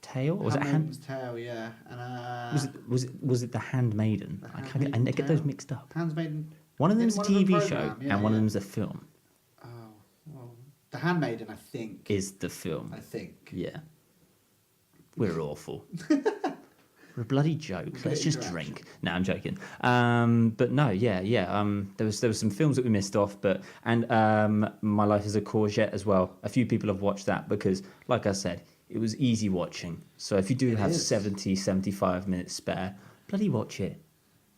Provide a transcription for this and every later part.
Tale? Or was it Handmaiden's Tale, yeah. And was it The Handmaiden? I get those mixed up. Handmaiden. One of them's a One of them TV program, show yeah, and one of yeah. them's a film. Oh, well, The Handmaiden, I think. Is the film? I think. Yeah. We're awful. We're a bloody joke. Let's just drink. No, I'm joking. But no, yeah. There was some films that we missed off, and My Life as a Courgette as well. A few people have watched that because, like I said, it was easy watching. So if you do have 70, 75 minutes spare, bloody watch it.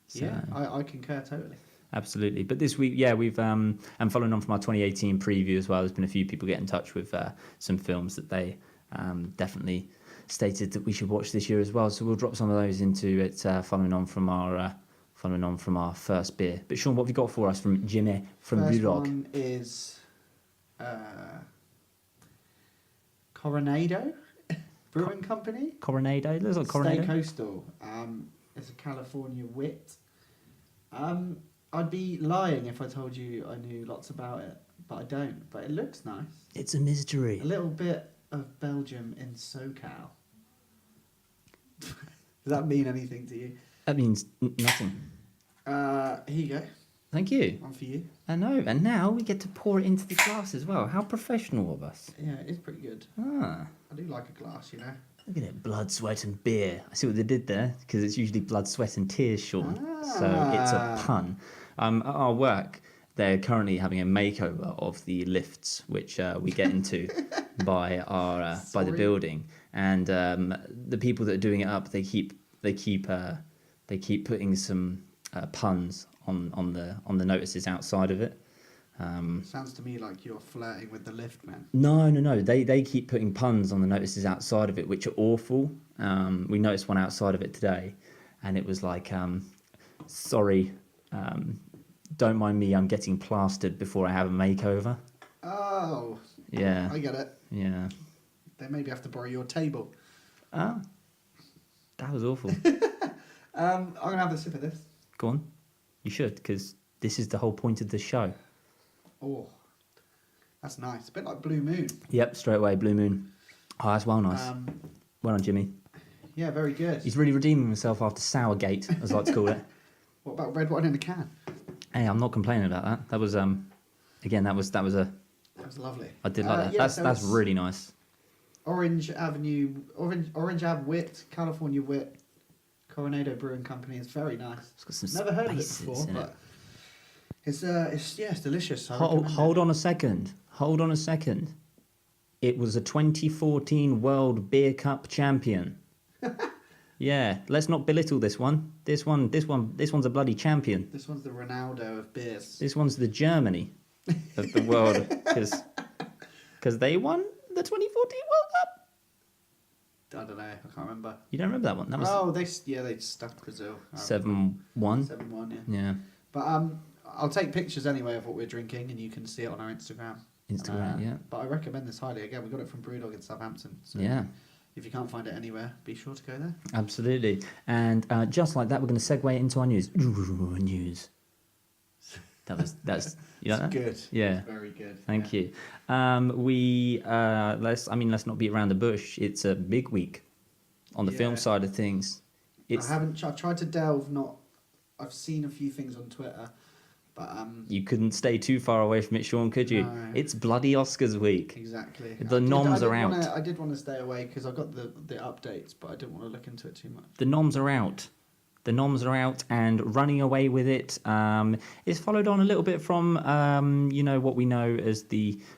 So, yeah, I concur totally. Absolutely. But this week, yeah, we've and following on from our 2018 preview as well, there's been a few people get in touch with some films that they definitely stated that we should watch this year as well. So we'll drop some of those into it, following on from our first beer. But Sean, what have you got for us from Jimmy from First Brewdog? one is Coronado Brewing Company. Coronado. Looks like Coronado. Stay Coastal. It's a California wit. I'd be lying if I told you I knew lots about it, but I don't. But it looks nice. It's a mystery. A little bit of Belgium in SoCal. Does that mean anything to you? That means nothing. Here you go. Thank you. One for you. I know. And now we get to pour it into the glass as well. How professional of us. Yeah, it's pretty good. Ah. I do like a glass, you know. Look at it, blood, sweat and beer. I see what they did there, because it's usually blood, sweat and tears, Sean. So it's a pun. At our work, they're currently having a makeover of the lifts, which we get into by the building. And the people that are doing it up, they keep putting some puns on the notices outside of it. Sounds to me like you're flirting with the lift man. No. They keep putting puns on the notices outside of it, which are awful. We noticed one outside of it today, and it was like, sorry, don't mind me, I'm getting plastered before I have a makeover. Oh. Yeah. I get it. Yeah. They maybe have to borrow your table. Ah. That was awful. I'm going to have a sip of this. Go on. You should, because this is the whole point of the show. Oh, that's nice. A bit like Blue Moon. Yep, straight away, Blue Moon. Oh, that's well nice. Well done, Jimmy. Yeah, very good. He's really redeeming himself after Sourgate, as I like to call it. What about red wine in a can? Hey, I'm not complaining about that. That was again, that was That was lovely. I did like that. Yeah, That's really nice. Orange Ave Wit, California Wit, Coronado Brewing Company. It's very nice. It's got some Never heard of it spices before, in but it's delicious. Hold on a second. It was a 2014 World Beer Cup champion. Yeah, let's not belittle this one. This one's a bloody champion. This one's the Ronaldo of beers. This one's the Germany of the world, because they won the 2014 World Cup. I don't know. I can't remember. You don't remember that one? That was they stuffed Brazil. 7-1. 7-1. Yeah. But I'll take pictures anyway of what we're drinking, and you can see it on our Instagram. Yeah. But I recommend this highly. Again, we got it from Brewdog in Southampton. So Yeah. if you can't find it anywhere, be sure to go there. Absolutely. And just like that, we're going to segue into our news. News. That's you like that? Good. Yeah. It's very good. Thank you. Let's not beat around the bush. It's a big week on the film side of things. I've tried to delve. I've seen a few things on Twitter, but you couldn't stay too far away from it, Sean, could you? No. It's bloody Oscars week. Exactly. The noms are out. I did want to stay away because I got the updates, but I didn't want to look into it too much. The noms are out. The noms are out and running away with it. It's followed on a little bit from, what we know as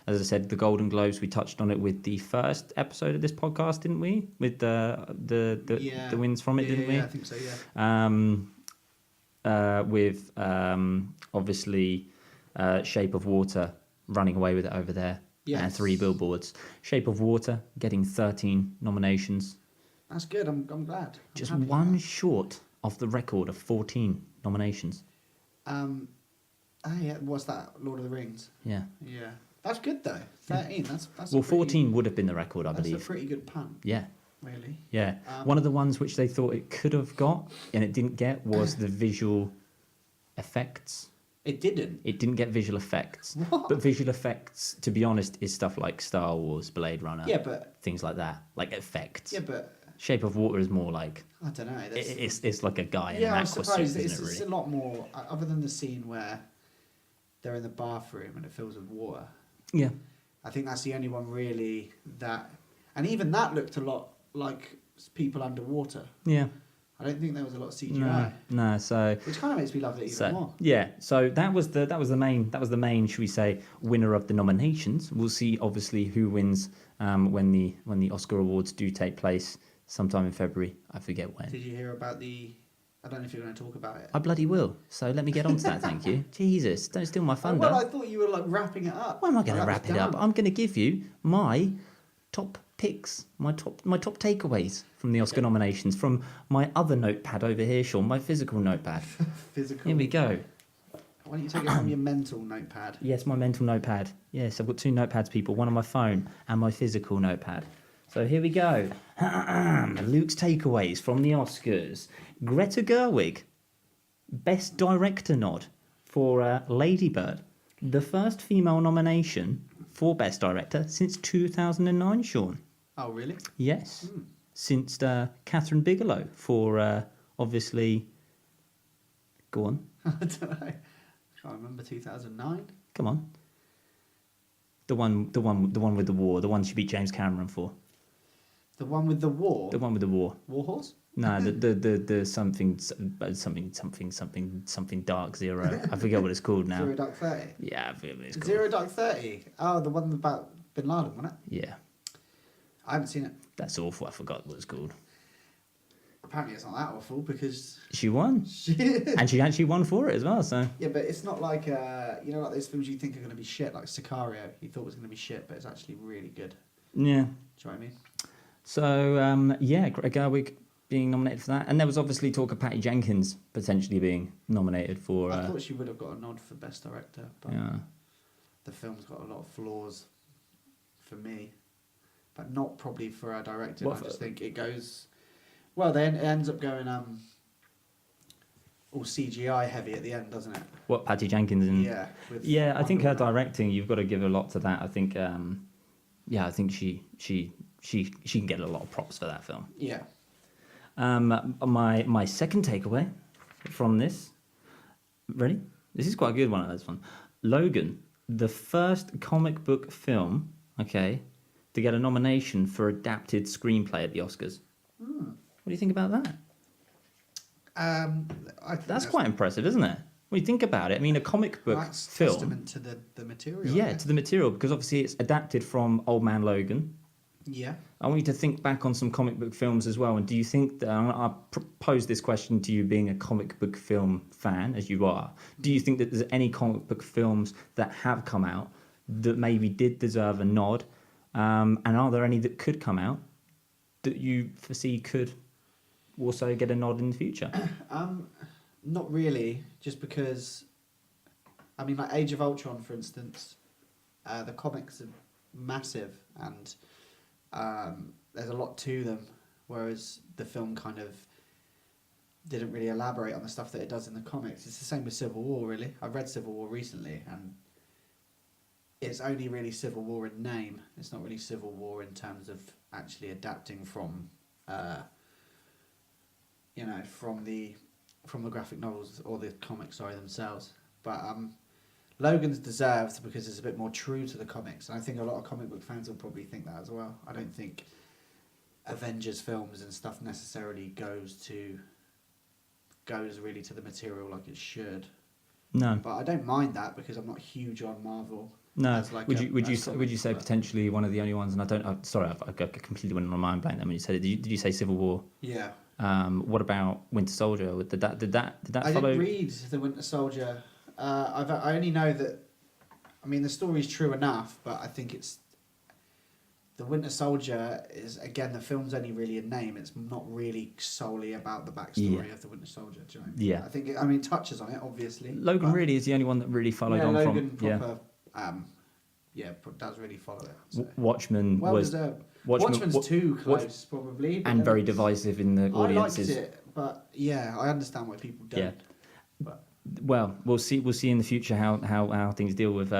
as I said, the Golden Globes. We touched on it with the first episode of this podcast, didn't we? With the wins from it, didn't we? Yeah, I think so. Yeah. With obviously Shape of Water running away with it over there. Yes. And 3 Billboards. Shape of Water getting 13 nominations. That's good. I'm glad. Just one short of the record of 14 nominations. Yeah, what's that? Lord of the Rings. Yeah. Yeah. That's good though. 13. That's well, 14 would have been the record, I believe. That's a pretty good punt. Yeah. Really. Yeah. One of the ones which they thought it could have got and it didn't get was the visual effects. It didn't. It didn't get visual effects. What? But visual effects, to be honest, is stuff like Star Wars, Blade Runner. Yeah, but things like that, like effects. yeah, but Shape of Water is more like I don't know. it's like a guy in Yeah, an I'm aqua suit, surprised. isn't It's, it? it's Really? a lot more. Other than the scene where they're in the bathroom and it fills with water. Yeah. I think that's the only one really that, and even that looked a lot like people underwater. Yeah. I don't think there was a lot of CGI. No. So Which kind of makes me love it even more. yeah. So that was the main, should we say, winner of the nominations. We'll see obviously who wins when the Oscar awards do take place sometime in February. I forget when. Did you hear about the? I don't know if you're going to talk about it. I bloody will. So let me get on to that. Thank you. Jesus, don't steal my thunder. Well, I thought you were like wrapping it up. Why am I going to That was wrap it up? done. I'm going to give you my top picks, my top takeaways from the Oscar nominations from my other notepad over here, Sean, my physical notepad. Physical. Here we go. Why don't you take it from your mental notepad? Yes, my mental notepad. Yes, I've got two notepads, people. One on my phone and my physical notepad. So here we go. Luke's takeaways from the Oscars. Greta Gerwig, Best Director nod for Lady Bird. The first female nomination for Best Director since 2009, Sean. Oh, really? Yes. Since Catherine Bigelow for, obviously... Go on. I don't know. I can't remember 2009. Come on. The one with the war. The one she beat James Cameron for. The one with the war. The one with the war. Warhorse. No, the something dark zero. I forget what it's called now. Zero Dark 30. Yeah, I forget what it's called. Zero Dark 30. Oh, the one about Bin Laden, wasn't it? Yeah, I haven't seen it. that's awful. I forgot what it's called. Apparently, it's not that awful because She won, shit. and she actually won for it as well. So Yeah, but it's not like like those films you think are going to be shit, like Sicario. You thought was going to be shit, but it's actually really good. yeah. Do you know what I mean? So yeah, Greta Gerwig being nominated for that, and there was obviously talk of Patty Jenkins potentially being nominated for. I thought she would have got a nod for Best Director, but Yeah. the film's got a lot of flaws for me, but not probably for our director. What I for- just think it goes. Well, then it ends up going all CGI heavy at the end, doesn't it? What, Patty Jenkins and Yeah. with Yeah, I think her Wonder Woman. directing, you've got to give a lot to that. I think, I think she can get a lot of props for that film. Yeah. My second takeaway from this, ready? This is quite a good one. This one, Logan, the first comic book film, okay, to get a nomination for adapted screenplay at the Oscars. What do you think about that? I think That's quite impressive, isn't it? When you think about it, I mean, a comic book that's film. testament to the material. Yeah, isn't to the material, because obviously it's adapted from Old Man Logan. it? Yeah. I want you to think back on some comic book films as well. And do you think that I propose this question to you, being a comic book film fan as you are? Do you think that there's any comic book films that have come out that maybe did deserve a nod? And are there any that could come out that you foresee could also get a nod in the future? Not really, just because. I mean, like Age of Ultron, for instance, the comics are massive and there's a lot to them, whereas the film kind of didn't really elaborate on the stuff that it does in the comics. It's the same with Civil War, really. I've read Civil War recently, and it's only really Civil War in name. It's not really Civil War in terms of actually adapting from, from the graphic novels or the comics, themselves. But Logan's deserved because it's a bit more true to the comics, and I think a lot of comic book fans will probably think that as well. I don't think Avengers films and stuff necessarily goes really to the material like it should. No. But I don't mind that because I'm not huge on Marvel. No. as like Would a- you as say comics, but- potentially one of the only ones? And I don't. I completely went on my mind blank then when you said it. Did you say Civil War? Yeah. What about Winter Soldier? Did that I follow? didn't read The Winter Soldier. I only know that. I mean, the story's true enough, but I think it's. The Winter Soldier is, again, the film's only really a name. It's not really solely about the backstory of the Winter Soldier. Do you know what I mean? Yeah. I think it touches on it, obviously. Logan but- really is the only one that really followed yeah, on Logan from. proper, does really follow it. So. Watchmen Well was deserved. Watchmen- Watchmen's Wa- too Watch- close, probably. but and then very divisive in the I liked audiences. it, but yeah, I understand why people don't. Yeah. But Well, we'll see. We'll see in the future how things deal with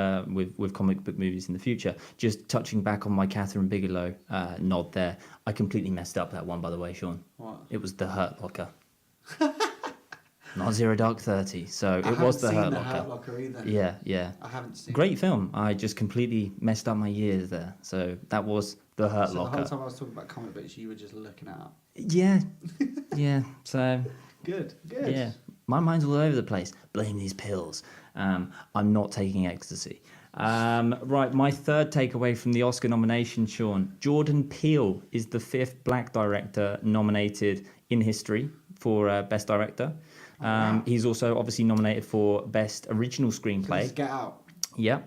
comic book movies in the future. Just touching back on my Catherine Bigelow nod there, I completely messed up that one, by the way, Sean. What? It was the Hurt Locker, not Zero Dark 30. So I it was the haven't Hurt seen the Hurt Locker. Locker either. Yeah. I haven't seen. Great film. I just completely messed up my years there. So that was the Hurt So the Locker. whole time I was talking about comic books, you were just looking it up. Yeah, yeah. So Good. yeah, my mind's all over the place. Blame these pills. I'm not taking ecstasy. Right, my third takeaway from the Oscar nomination, Sean. Jordan Peele is the 5th black director nominated in history for Best Director. Wow. He's also obviously nominated for Best Original So this Screenplay. is Get Out. Yeah,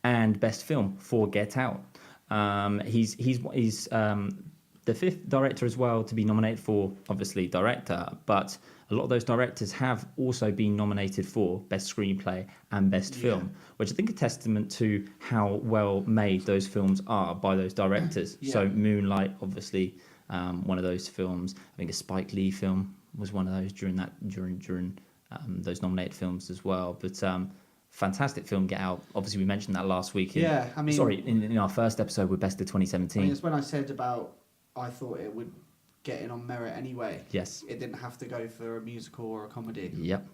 and Best Film for Get Out. He's the 5th director as well to be nominated for, obviously, director, but a lot of those directors have also been nominated for Best Screenplay and Best Film, which I think is a testament to how well made those films are by those directors. Yeah. So Moonlight, obviously, one of those films. I think a Spike Lee film was one of those during those nominated films as well. But fantastic film, Get Out. Obviously, we mentioned that last week. In our first episode with Best of 2017. I mean, it's when I said about I thought it would get in on merit anyway. Yes. It didn't have to go for a musical or a comedy. Yep.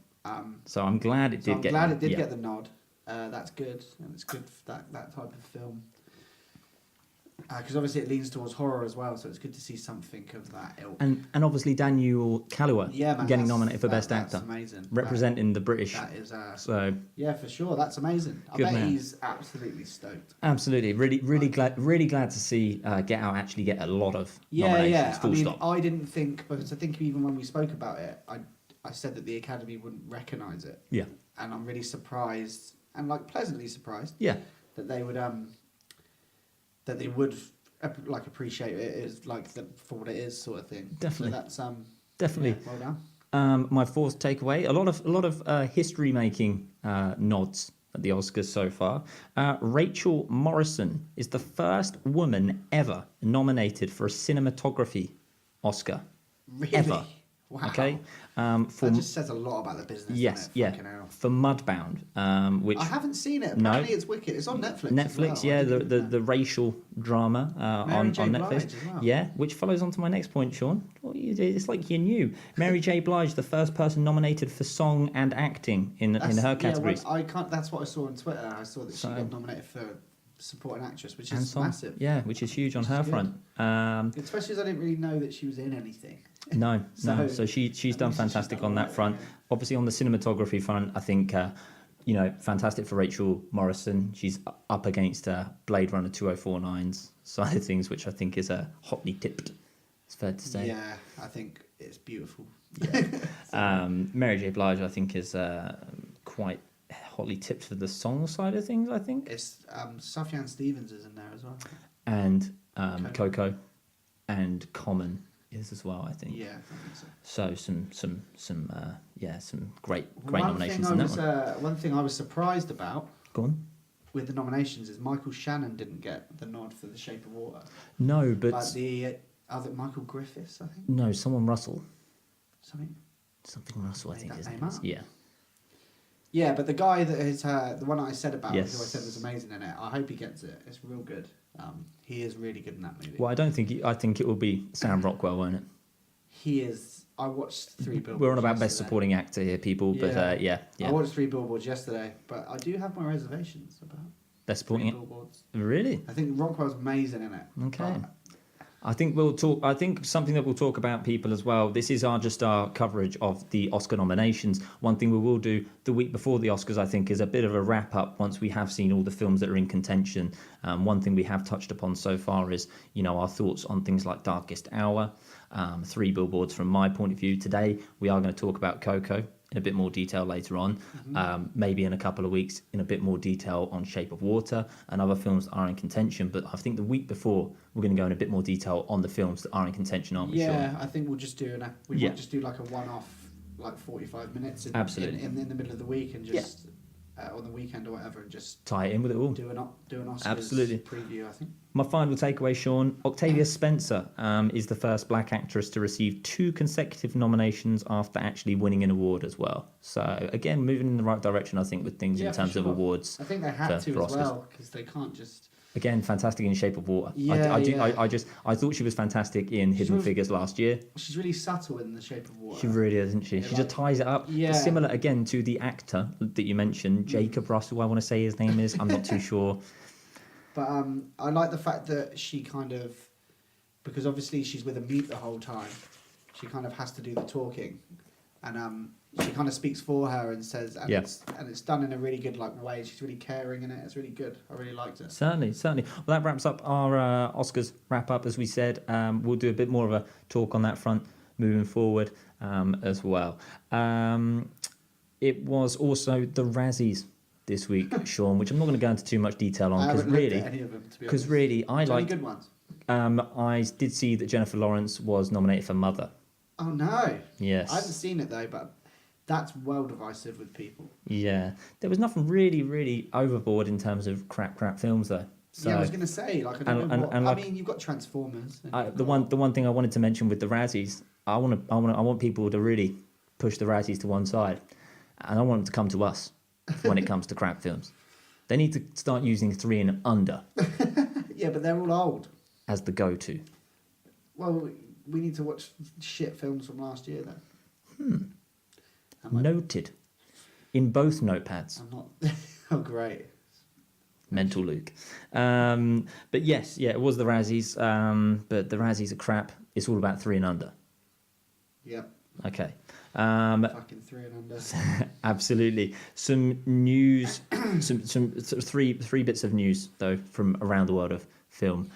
So I'm glad it did get. I'm glad it did get the nod. That's good, and it's good for that type of film. Because obviously it leans towards horror as well, so it's good to see something of that ilk. And obviously Daniel Kaluuya getting nominated for Best Actor. That's amazing. Representing the British. That is. So yeah, for sure, that's amazing. I Good bet man. he's absolutely stoked. absolutely, really glad to see Get Out actually get a lot of nominations. Yeah. Full stop. I didn't think, because I think even when we spoke about it, I said that the Academy wouldn't recognise it. Yeah. And I'm really surprised, and pleasantly surprised. Yeah. That they would appreciate it as for what it is, sort of thing. Definitely. So that's Definitely. yeah, well done. My 4th takeaway: a lot of history making nods at the Oscars so far. Rachel Morrison is the first woman ever nominated for a cinematography Oscar. Really? Ever. Wow. Okay. That just says a lot about the business. Yes, doesn't it? Fucking hell. for Mudbound, which I haven't seen it. No. Apparently it's wicked. It's on Netflix. Netflix, as well. I didn't know. the racial drama on J. Netflix, Blige as well. yeah, which follows on to my next point, Sean. Well, it's like you knew. Mary J. Blige, the first person nominated for song and acting in her categories. I can't. That's what I saw on Twitter. I saw that she So- got nominated for supporting actress, which and is song, massive. yeah, which is huge on Which her is good. front. Especially as I didn't really know that she was in anything. No. So- So she's done At least she's fantastic done on that alright, front. yeah. Obviously, on the cinematography front, I think fantastic for Rachel Morrison. She's up against Blade Runner 2049's side of things, which I think is hotly tipped. It's fair to say. Yeah, I think it's beautiful. Mary J. Blige, I think, is quite hotly tipped for the song side of things. I think, It's Sufjan Stevens is in there as well. and Coco, and Common is as well. I think. Yeah, I think so. So some great nominations in that one. One thing I was surprised about Go on. with the nominations is Michael Shannon didn't get the nod for The Shape of Water. No, but But the other Michael Griffiths, I think. no, someone Russell. Something. Something Russell, I Made think that his name name is. up. Yeah. Yeah, but the guy that is the one that I said about, Yes. who I said was amazing in it. I hope he gets it. It's real good. He is really good in that movie. Well, I don't think. I think it will be Sam Rockwell, won't it? He is. I watched 3 Billboards. We're on about best yesterday. supporting actor here, people. But yeah. I watched 3 Billboards yesterday, but I do have my reservations about Best 3 supporting. Billboards. Really? I think Rockwell's amazing in it. Okay. but I think we'll talk. I think something that we'll talk about, people, as well. This is just our coverage of the Oscar nominations. One thing we will do the week before the Oscars, I think, is a bit of a wrap up once we have seen all the films that are in contention. One thing we have touched upon so far is, our thoughts on things like Darkest Hour, 3 Billboards from my point of view. Today we are going to talk about Coco in a bit more detail later on. Maybe in a couple of weeks in a bit more detail on Shape of Water and other films that are in contention. But I think the week before we're going to go in a bit more detail on the films that are in contention, aren't we? yeah, Sean? I think we'll just do might just do like a one-off, like 45 minutes. Absolutely. In the middle of the week and just on the weekend or whatever, and just Tie it in with it all. do an Oscars Absolutely. preview. I think. My final takeaway, Sean, Octavia Spencer is the first black actress to receive 2 consecutive nominations after actually winning an award as well. So, again, moving in the right direction, I think, with things in for terms of sure. awards. I think they had to for as Oscars. well, because they can't just. Again, fantastic in Shape of Water. Yeah, I thought she was fantastic in Hidden really- Figures last year. She's really subtle in The Shape of Water. She really is, isn't she? Yeah, She like- just ties it up. Yeah. Similar, again, to the actor that you mentioned, Jacob Russell, I want to say his name is. I'm not too sure. But I like the fact that she kind of, because obviously she's with a mute the whole time, she kind of has to do the talking, and she kind of speaks for her and says, and, Yeah. it's done in a really good way. She's really caring in it. It's really good. I really liked it. Certainly. Well, that wraps up our Oscars wrap up, as we said. We'll do a bit more of a talk on that front moving forward as well. It was also the Razzies this week, Sean, which I'm not going to go into too much detail on because really, any of them, to be because honest. really, I There's only like. good ones. I did see that Jennifer Lawrence was nominated for Mother. Oh no! Yes. I haven't seen it though, but that's well divisive with people. Yeah, there was nothing really overboard in terms of crap films though. So, yeah, I was gonna say I don't know what. like, I mean, you've got Transformers. And the one thing I wanted to mention with the Razzies, I want people to really push the Razzies to one side, and I want them to come to us when it comes to crap films. They need to start using 3 and under Yeah, but they're all old. as the go-to. Well, we need to watch shit films from last year then. Noted in both notepads. I'm not. Oh, great. Mental Luke. But yes, it was the Razzies. But the Razzies are crap. It's all about 3 and under. Yep. Okay. Fucking 3 and under. Absolutely. Some news, some sort of three bits of news though from around the world of film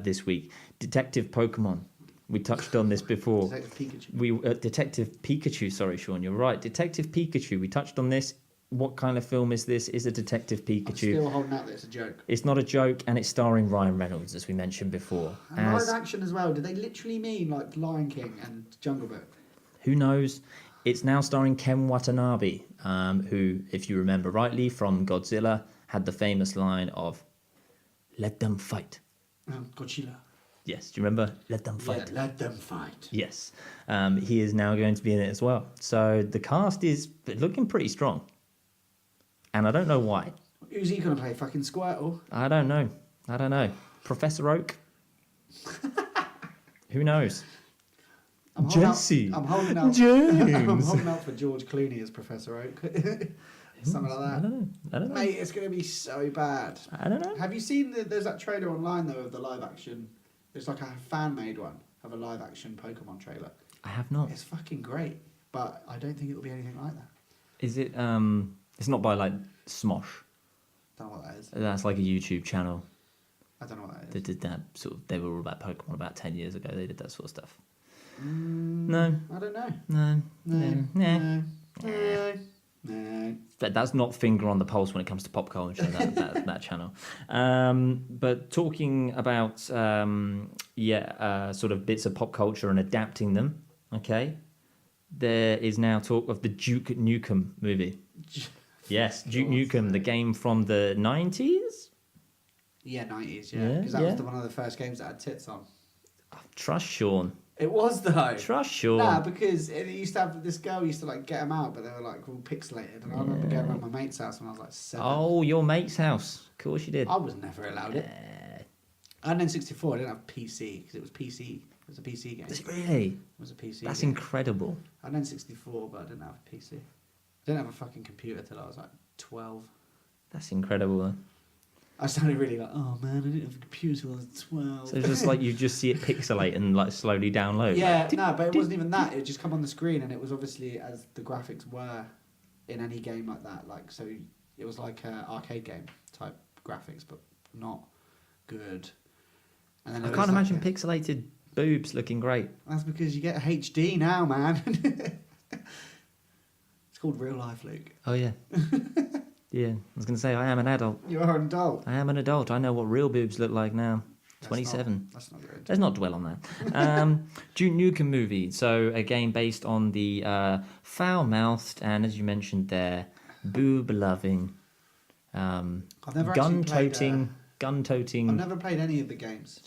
this week. Detective Pokemon. We touched on this before. Detective Pikachu. Detective Pikachu. Sorry, Sean, you're right. Detective Pikachu. We touched on this. What kind of film is this? Is a Detective I'm Pikachu? still holding out that it's a joke. It's not a joke, and it's starring Ryan Reynolds, as we mentioned before. And live action as well. Do they literally mean like Lion King and Jungle Book? Who knows? It's now starring Ken Watanabe, who, if you remember rightly, from Godzilla, had the famous line of, "Let them fight." Godzilla. Yes, do you remember? Let them fight. Yeah, let them fight. Yes. He is now going to be in it as well. So the cast is looking pretty strong. And I don't know why. Who's he going to play? Fucking Squirtle? I don't know. Professor Oak? Who knows? I'm Jesse. I'm holding out. James. I'm holding out for George Clooney as Professor Oak. Something like I that. don't know. Mate, it's going to be so bad. I don't know. Have you seen there's that trailer online though of the live action? It's like a fan made one of a live action Pokemon trailer. I have not. It's fucking great, but I don't think it'll be anything like that. Is it? It's not by like Smosh. Don't know what that is. That's like a YouTube channel I don't know what that that is. did that sort of. They were all about Pokemon about 10 years ago. They did that sort of stuff. No. I don't know. No. No. That's not finger on the pulse when it comes to pop culture. That channel. But talking about sort of bits of pop culture and adapting them. Okay, there is now talk of the Duke Nukem movie. Yes, Duke Nukem, the game from the 90s. Yeah, 90s, Yeah, because that yeah. was one of the first games that had tits on. Trust Sean. It was though. Trust Sean. Nah, because it used to have this girl used to like get them out, but they were like all pixelated. And I remember going around my mate's house when I was like 7. Oh, your mate's house. Of course you did. I was never allowed it. And then 64, I didn't have PC because it was PC. It was a PC game. Is it really? It was a PC. That's game. incredible. And then 64, but I didn't have a PC. I didn't have a fucking computer till I was like 12. That's incredible. Though. I sounded really like, oh man, I didn't have a computer till I was 12. So it's just like you just see it pixelate and like slowly download. Yeah, Like, no, but it wasn't even that. It would just come on the screen, and it was obviously as the graphics were in any game like that. Like, so it was like an arcade game type graphics, but not good. And then I there can't was imagine like pixelated boobs looking great. That's because you get HD now, man. It's called real life, Luke. Oh yeah. Yeah, I was going to say I am an adult. You are an adult. I am an adult. I know what real boobs look like now. 27. That's not good. Let's not dwell on that. Duke Nukem movie. So again, based on the foul-mouthed and, as you mentioned there, boob-loving, I've never actually played, gun-toting. I've never played any of the games.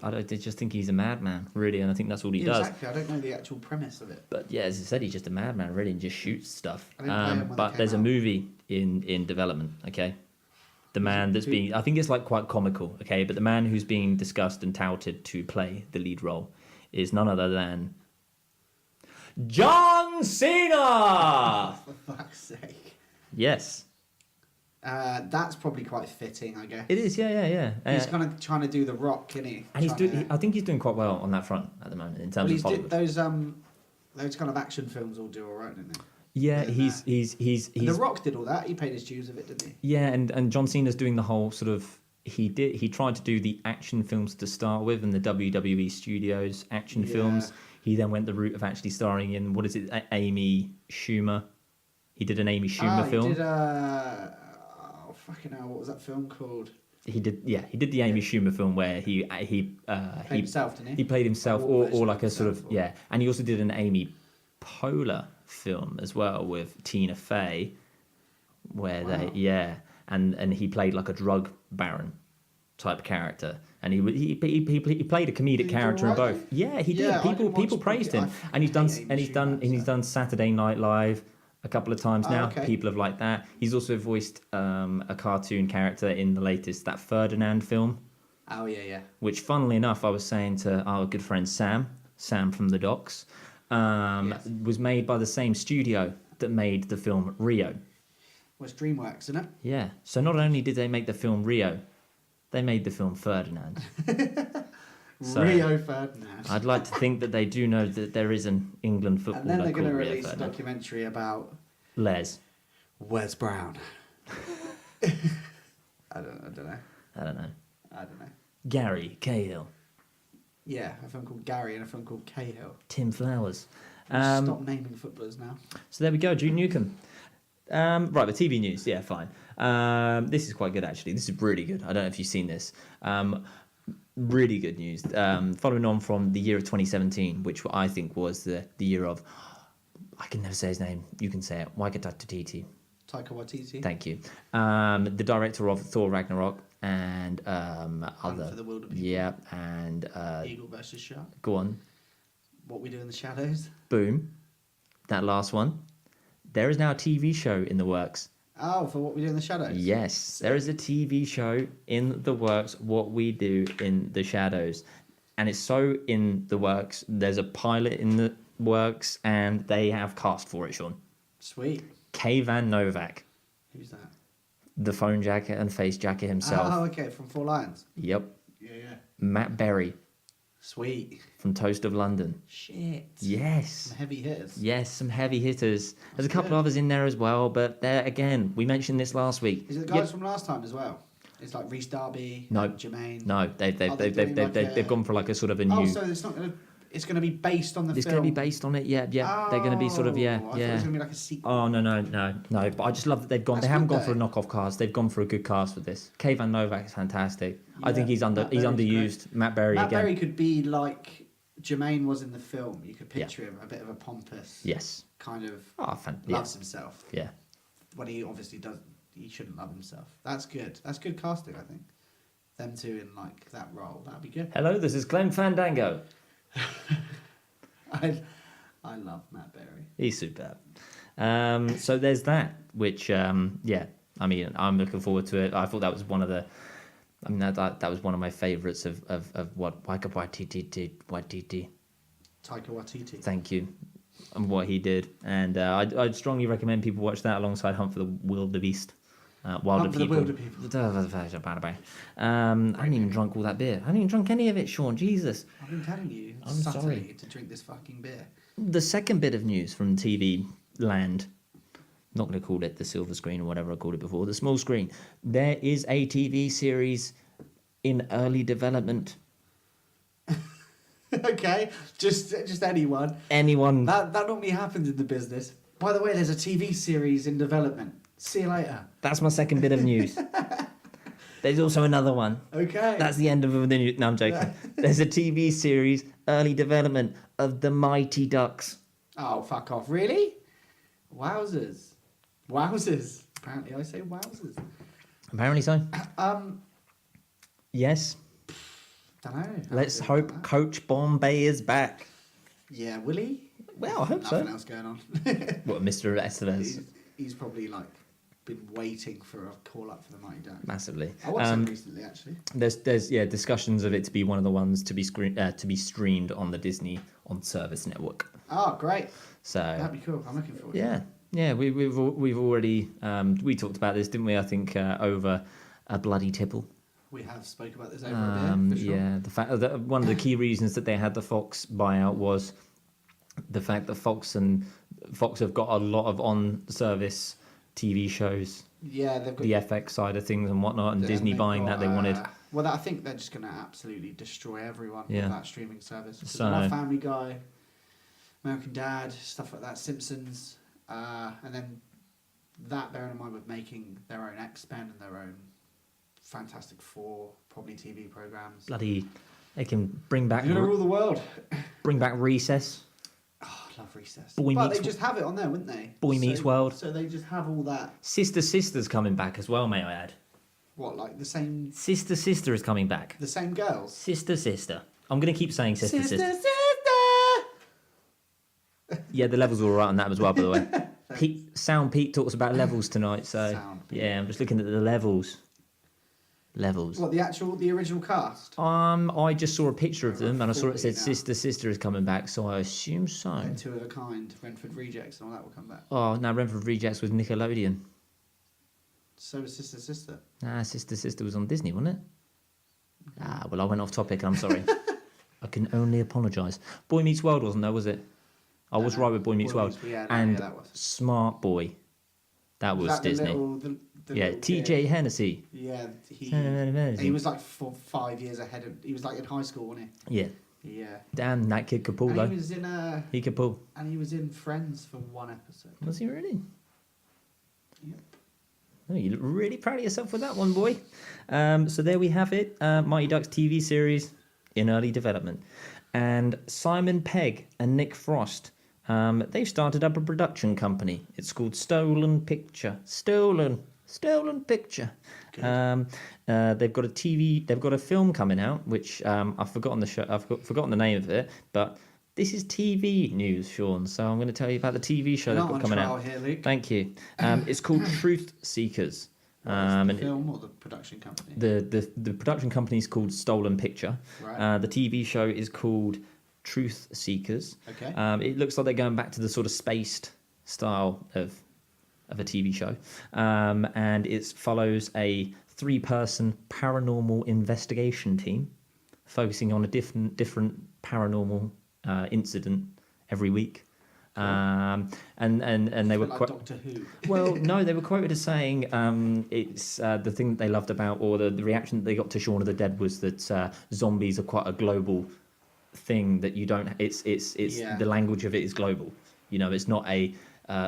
I just think he's a madman, really, and I think that's all he does. Exactly. I don't know the actual premise of it. But yeah, as I said, he's just a madman, really, and just shoots stuff. I didn't play him when But it came there's a out. movie in development. Okay, the man that's being, I think it's like quite comical. Okay, but the man who's being discussed and touted to play the lead role is none other than John Cena. For fuck's sake. Yes, That's probably quite fitting, I guess. it is. Yeah. He's kind of trying to do the Rock, isn't he? And he's Trying doing. I think he's doing quite well on that front at the moment in terms Well, of Hollywood. those kind of action films all do all right, don't they? Yeah, And, he's And the Rock did all that. He paid his dues of it, didn't he? yeah, and John Cena's doing the whole sort of. He tried to do the action films to start with in the WWE Studios action Yeah. films. He then went the route of actually starring in what is it, Amy Schumer. He did an Amy Schumer film. He did. Oh fucking hell! What was that film called? He did the Amy Schumer film where he Played himself, didn't he? He played himself, Or or version like of a sort of himself, or- yeah, and he also did an Amy Poehler film as well with Tina Fey, where Wow. and he played like a drug baron type character, and he played a comedic Did he character do in alright both. then? Yeah, he Yeah, did. I didn't People watch praised it. him, I and he's done hate Amy Schumer, he's so- done Saturday Night Live a couple of times Oh, now. okay. People have liked that. He's also voiced a cartoon character in the latest that Ferdinand film, Oh yeah. which, funnily enough, I was saying to our good friend Sam from the Docs, Yes. was made by the same studio that made the film Rio. Was DreamWorks, isn't it? Yeah. So not only did they make the film Rio, they made the film Ferdinand. So, Rio Ferdinand. I'd like to think that they do know that there is an England And then footballer they're called going to Rio release a Ferdinand. documentary about Les. Wes Brown. I don't know. I don't know. Gary Cahill. Yeah, a film called Gary and a film called Cahill. Tim Flowers. Stop naming footballers now. So there we go, Jude Newcomb. Right, the TV news, yeah, fine. This is quite good, actually. This is really good. I don't know if you've seen this. Really good news. Following on from the year of 2017, which I think was the year of, I can never say his name. You can say it. Waikatati. Taika Waititi. Thank you. The director of Thor Ragnarok and other. for the Wilder People. Yeah, and Eagle versus Shark. go on. What We Do in the Shadows. Boom. That last one. There is now a TV show in the works. Oh, for What We Do in the Shadows. Yes, there is a TV show in the works, What We Do in the Shadows. And it's so in the works. There's a pilot in the works, and they have cast for it, Sean. Sweet. Kayvan Novak, Who's that? the phone jacket and face jacket himself. Oh, okay, from Four Lions. Yep. Yeah. Matt Berry Sweet. from Toast of London. Shit. Yes. Some heavy hitters. Yes, some heavy hitters. There's a couple Good. others in there as well, but there again, we mentioned this last week. Is it the guys from last time as well? It's like Reece Darby, No. Jermaine. No, they've gone for like a sort of a new. Oh, so it's not gonna. It's gonna be based on the It's film. going to be based on it. Yeah. They're going to be sort of I thought it was gonna be like a sequel. Oh no! But I just love that they've gone. That's They haven't good, gone for a though. knockoff cast. They've gone for a good cast with this. Kayvan Novak is fantastic. I think Yeah, he's Matt Berry's underused. Matt Berry Matt again. Berry could be like Jermaine was in the film. You could picture him a bit of a pompous, Yes. kind of Yeah. loves himself. Yeah. When he obviously does, he shouldn't love himself. That's good. That's good casting, I think. Them two in like that role, that'd be good. Hello, this is Clem Fandango. I love Matt Berry. He's superb. So there's that, which I mean, I'm looking forward to it. I thought that was one of the. I mean, that was one of my favourites of what Waititi. Taika Waititi. Thank you, and what he did, and I'd strongly recommend people watch that alongside Hunt for the Wildebeest. Wilder Hunt for the People. Wilder People. I haven't even drunk all that beer. I haven't even drunk any of it, Sean. Jesus. I've been telling you, I'm subtly, sorry. to drink this fucking beer. The second bit of news from TV land, not going to call it the silver screen or whatever I called it before, the small screen. There is a TV series in early development. Okay, just anyone. Anyone? That normally happens in the business. By the way, there's a TV series in development. See you later. That's my second bit of news. There's also another one. Okay. That's the end of the news. No, I'm joking. There's a TV series, early development, of The Mighty Ducks. Oh, fuck off. Really? Wowzers. Wowzers. Apparently I say wowzers. Apparently so. Um, Yes. don't know. Let's hope Coach Bombay is back. Yeah, will he? Well, I hope Nothing so. else going on. What, Mr. Estevez? He's probably like been waiting for a call up for the Mighty Ducks. Massively. I watched it recently, actually. There's discussions of it to be one of the ones to be streamed on the Disney on Service Network. Oh, great. So That'd be cool. I'm looking forward to it. yeah. We've already we talked about this, didn't we? I think over a bloody tipple. We have spoke about this over a bit, for sure. Yeah, the fact that one of the key reasons that they had the Fox buyout was the fact that Fox have got a lot of on-service TV shows. Yeah, they've got the FX side of things and whatnot, and Disney buying that they wanted. Well, I think they're just going to absolutely destroy everyone with that streaming service. So, so Family Guy, American Dad, stuff like that, Simpsons, and then that bearing in mind with making their own X-Men and their own Fantastic Four, probably TV programs. Bloody, they can bring back. You're gonna rule the world. Bring back Recess. Oh, I love Recess. But they just have it on there, wouldn't they? Boy Meets World. So they just have all that. Sister's coming back as well, may I add. What, like the same? Sister is coming back. The same girls. Sister. I'm gonna keep saying sister. Sister. Yeah, the levels were all right on that as well, by the way. Pete talks about levels tonight, so yeah, I'm just looking at the levels. What, the original cast? I just saw a picture of them and I saw it said Sister is coming back, so I assume so. And Two of a Kind, Renford Rejects, and all that will come back. Oh, no, Renford Rejects was Nickelodeon. So was Sister. Nah, Sister was on Disney, wasn't it? Well, I went off topic. I'm sorry. I can only apologise. Boy Meets World wasn't there, was it? I was right with Boy Meets World. And that was. Smart Boy. That was Disney. Yeah, TJ Hennessy. Yeah, he was like 5 years ahead of. He was like in high school, wasn't he? Yeah. Yeah. Damn, that kid could pull and though. He was in He could pull. And he was in Friends for one episode. Was he really? Yep. Oh, you look really proud of yourself with that one, boy. So there we have it. Mighty Ducks TV series in early development, and Simon Pegg and Nick Frost. They've started up a production company. It's called Stolen Picture. Stolen Picture. They've got a film coming out, which I've forgotten the show. I've forgotten the name of it, but this is TV news, Sean. So I'm going to tell you about the TV show they've got coming out. Here, Luke. Thank you. It's called Truth Seekers. The film or the production company? The production company is called Stolen Picture. Right. The TV show is called Truth Seekers. Okay. It looks like they're going back to the sort of spaced style of a TV show, and it follows a 3-person paranormal investigation team, focusing on a different paranormal incident every week. Cool. And they were like Doctor Who. Well, no, they were quoted as saying it's the thing that they loved about, or the reaction that they got to Shaun of the Dead was that zombies are quite a global thing, that you don't. It's the language of it is global. You know, it's not a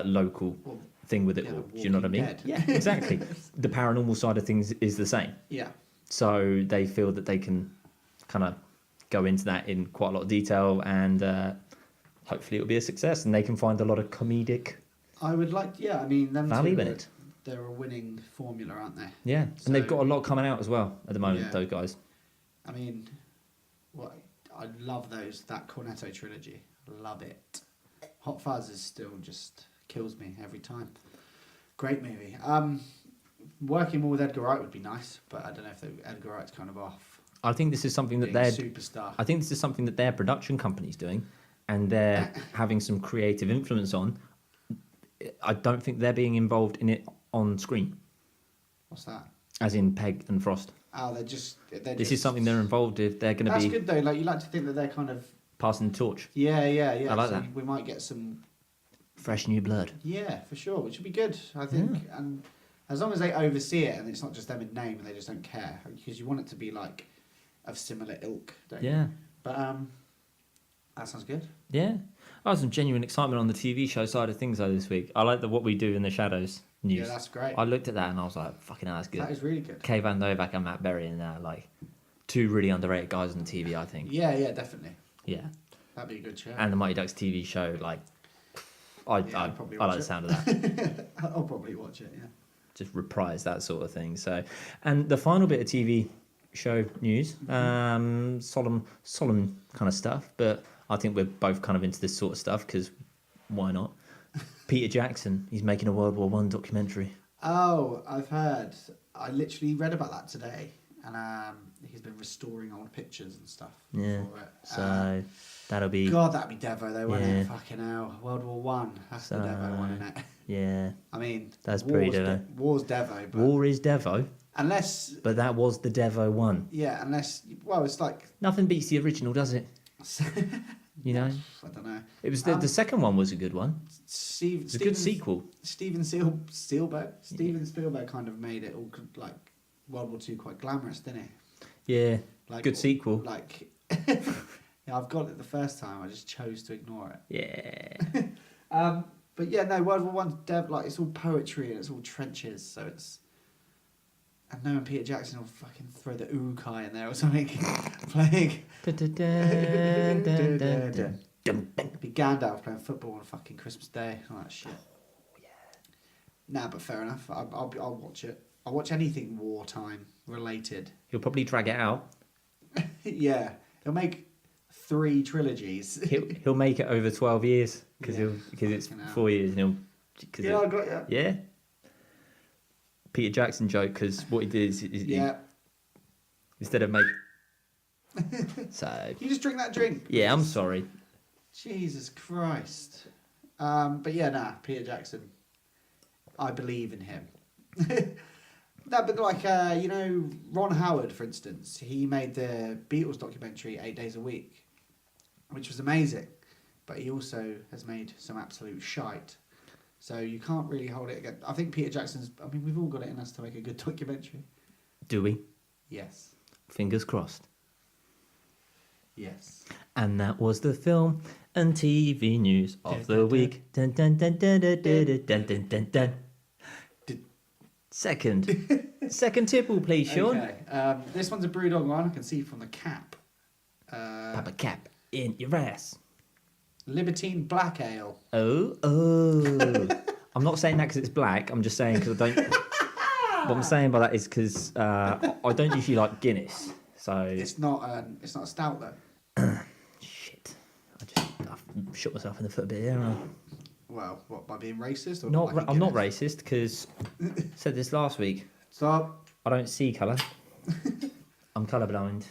local thing with it all. Do you know what I mean? Dead. Yeah, exactly. The paranormal side of things is the same. Yeah. So they feel that they can kind of go into that in quite a lot of detail, and hopefully it'll be a success, and they can find a lot of comedic. I would like, I mean, them value in it. They're a winning formula, aren't they? Yeah, So, and they've got a lot coming out as well at the moment. Those guys. I mean, I love that Cornetto trilogy. Love it. Hot Fuzz is still just kills me every time. Great movie. Working more with Edgar Wright would be nice, but I don't know if Edgar Wright's kind of off. I think this is something that they're superstar. I think this is something that their production company's doing, and they're having some creative influence on. I don't think they're being involved in it on screen. What's that? As in Peg and Frost. Oh, This is something they're involved with. They're going to be. That's good though. Like, you like to think that they're kind of passing the torch. Yeah. I like so that. We might get some fresh new blood. Yeah, for sure, which would be good, I think. Yeah. And as long as they oversee it and it's not just them in name and they just don't care, because you want it to be like of similar ilk, don't you? But that sounds good. Yeah. I had some genuine excitement on the TV show side of things though this week. I like the What We Do in the Shadows news. Yeah, that's great. I looked at that and I was like, fucking hell, that's good. That is really good. Kay Van Novak and Matt Berry and like 2 really underrated guys on TV, I think. Yeah, definitely. Yeah. That'd be a good show. And the Mighty Ducks TV show, like, I probably like watch the it. sound of that. I'll probably watch it. Yeah. Just reprise that sort of thing. So, and the final bit of TV show news, solemn kind of stuff. But I think we're both kind of into this sort of stuff because why not? Peter Jackson, he's making a World War One documentary. Oh, I've heard. I literally read about that today, and he's been restoring old pictures and stuff. Yeah. For it. So that'll be. God, that'd be Devo though, wouldn't Yeah. it? Fucking hell, World War One. That's the Devo one, isn't it? Yeah. I mean, That's pretty Devo. War's Devo, but War is Devo, unless but that was the Devo one. well, it's like Nothing beats the original, does it? You know, I don't know. it was the second one was a good one. It's a good sequel. Steven Spielberg kind of made it all like World War Two quite glamorous, didn't he? Yeah, Like good sequel. Like, yeah, I've got it the first time. I just chose to ignore it. Yeah. But yeah, no, World War One's like it's all poetry and it's all trenches, so it's. And knowing Peter Jackson will fucking throw the urukai in there or something, playing. It'd be Gandalf playing football on fucking Christmas Day, all that shit. Oh, yeah. Nah, but fair enough. I'll watch it. I'll watch anything wartime related. He'll probably drag it out. Yeah, he'll make 3 trilogies. He'll make it over 12 years because it's Fucking hell. 4 years and Yeah, I got you. yeah. Peter Jackson joke because what he did is he, instead of make so You just drink that drink. yeah, I'm sorry. Jesus Christ. But yeah, nah, Peter Jackson. I believe in him. No, but like, you know, Ron Howard, for instance, he made the Beatles documentary 8 Days a Week, which was amazing. But he also has made some absolute shite. So you can't really hold it against. I think Peter Jackson's. I mean, we've all got it in us to make a good documentary. Do we? Yes. Fingers crossed. Yes. And that was the film and TV news of the week. Dun, dun, dun, dun, dun, dun, dun, dun, dun, dun. Second tipple, please, Sean. Okay. This one's a Brewdog one. I can see from the cap. Papa cap in your ass. Libertine Black Ale. Oh. I'm not saying that because it's black. I'm just saying because I don't. What I'm saying by that is because I don't usually like Guinness. So It's not a stout though. shit. I've shot myself in the foot a bit here. Well, what, by being racist or Not. like a I'm not Guinness? racist because said this last week. Stop. I don't see colour. I'm colourblind.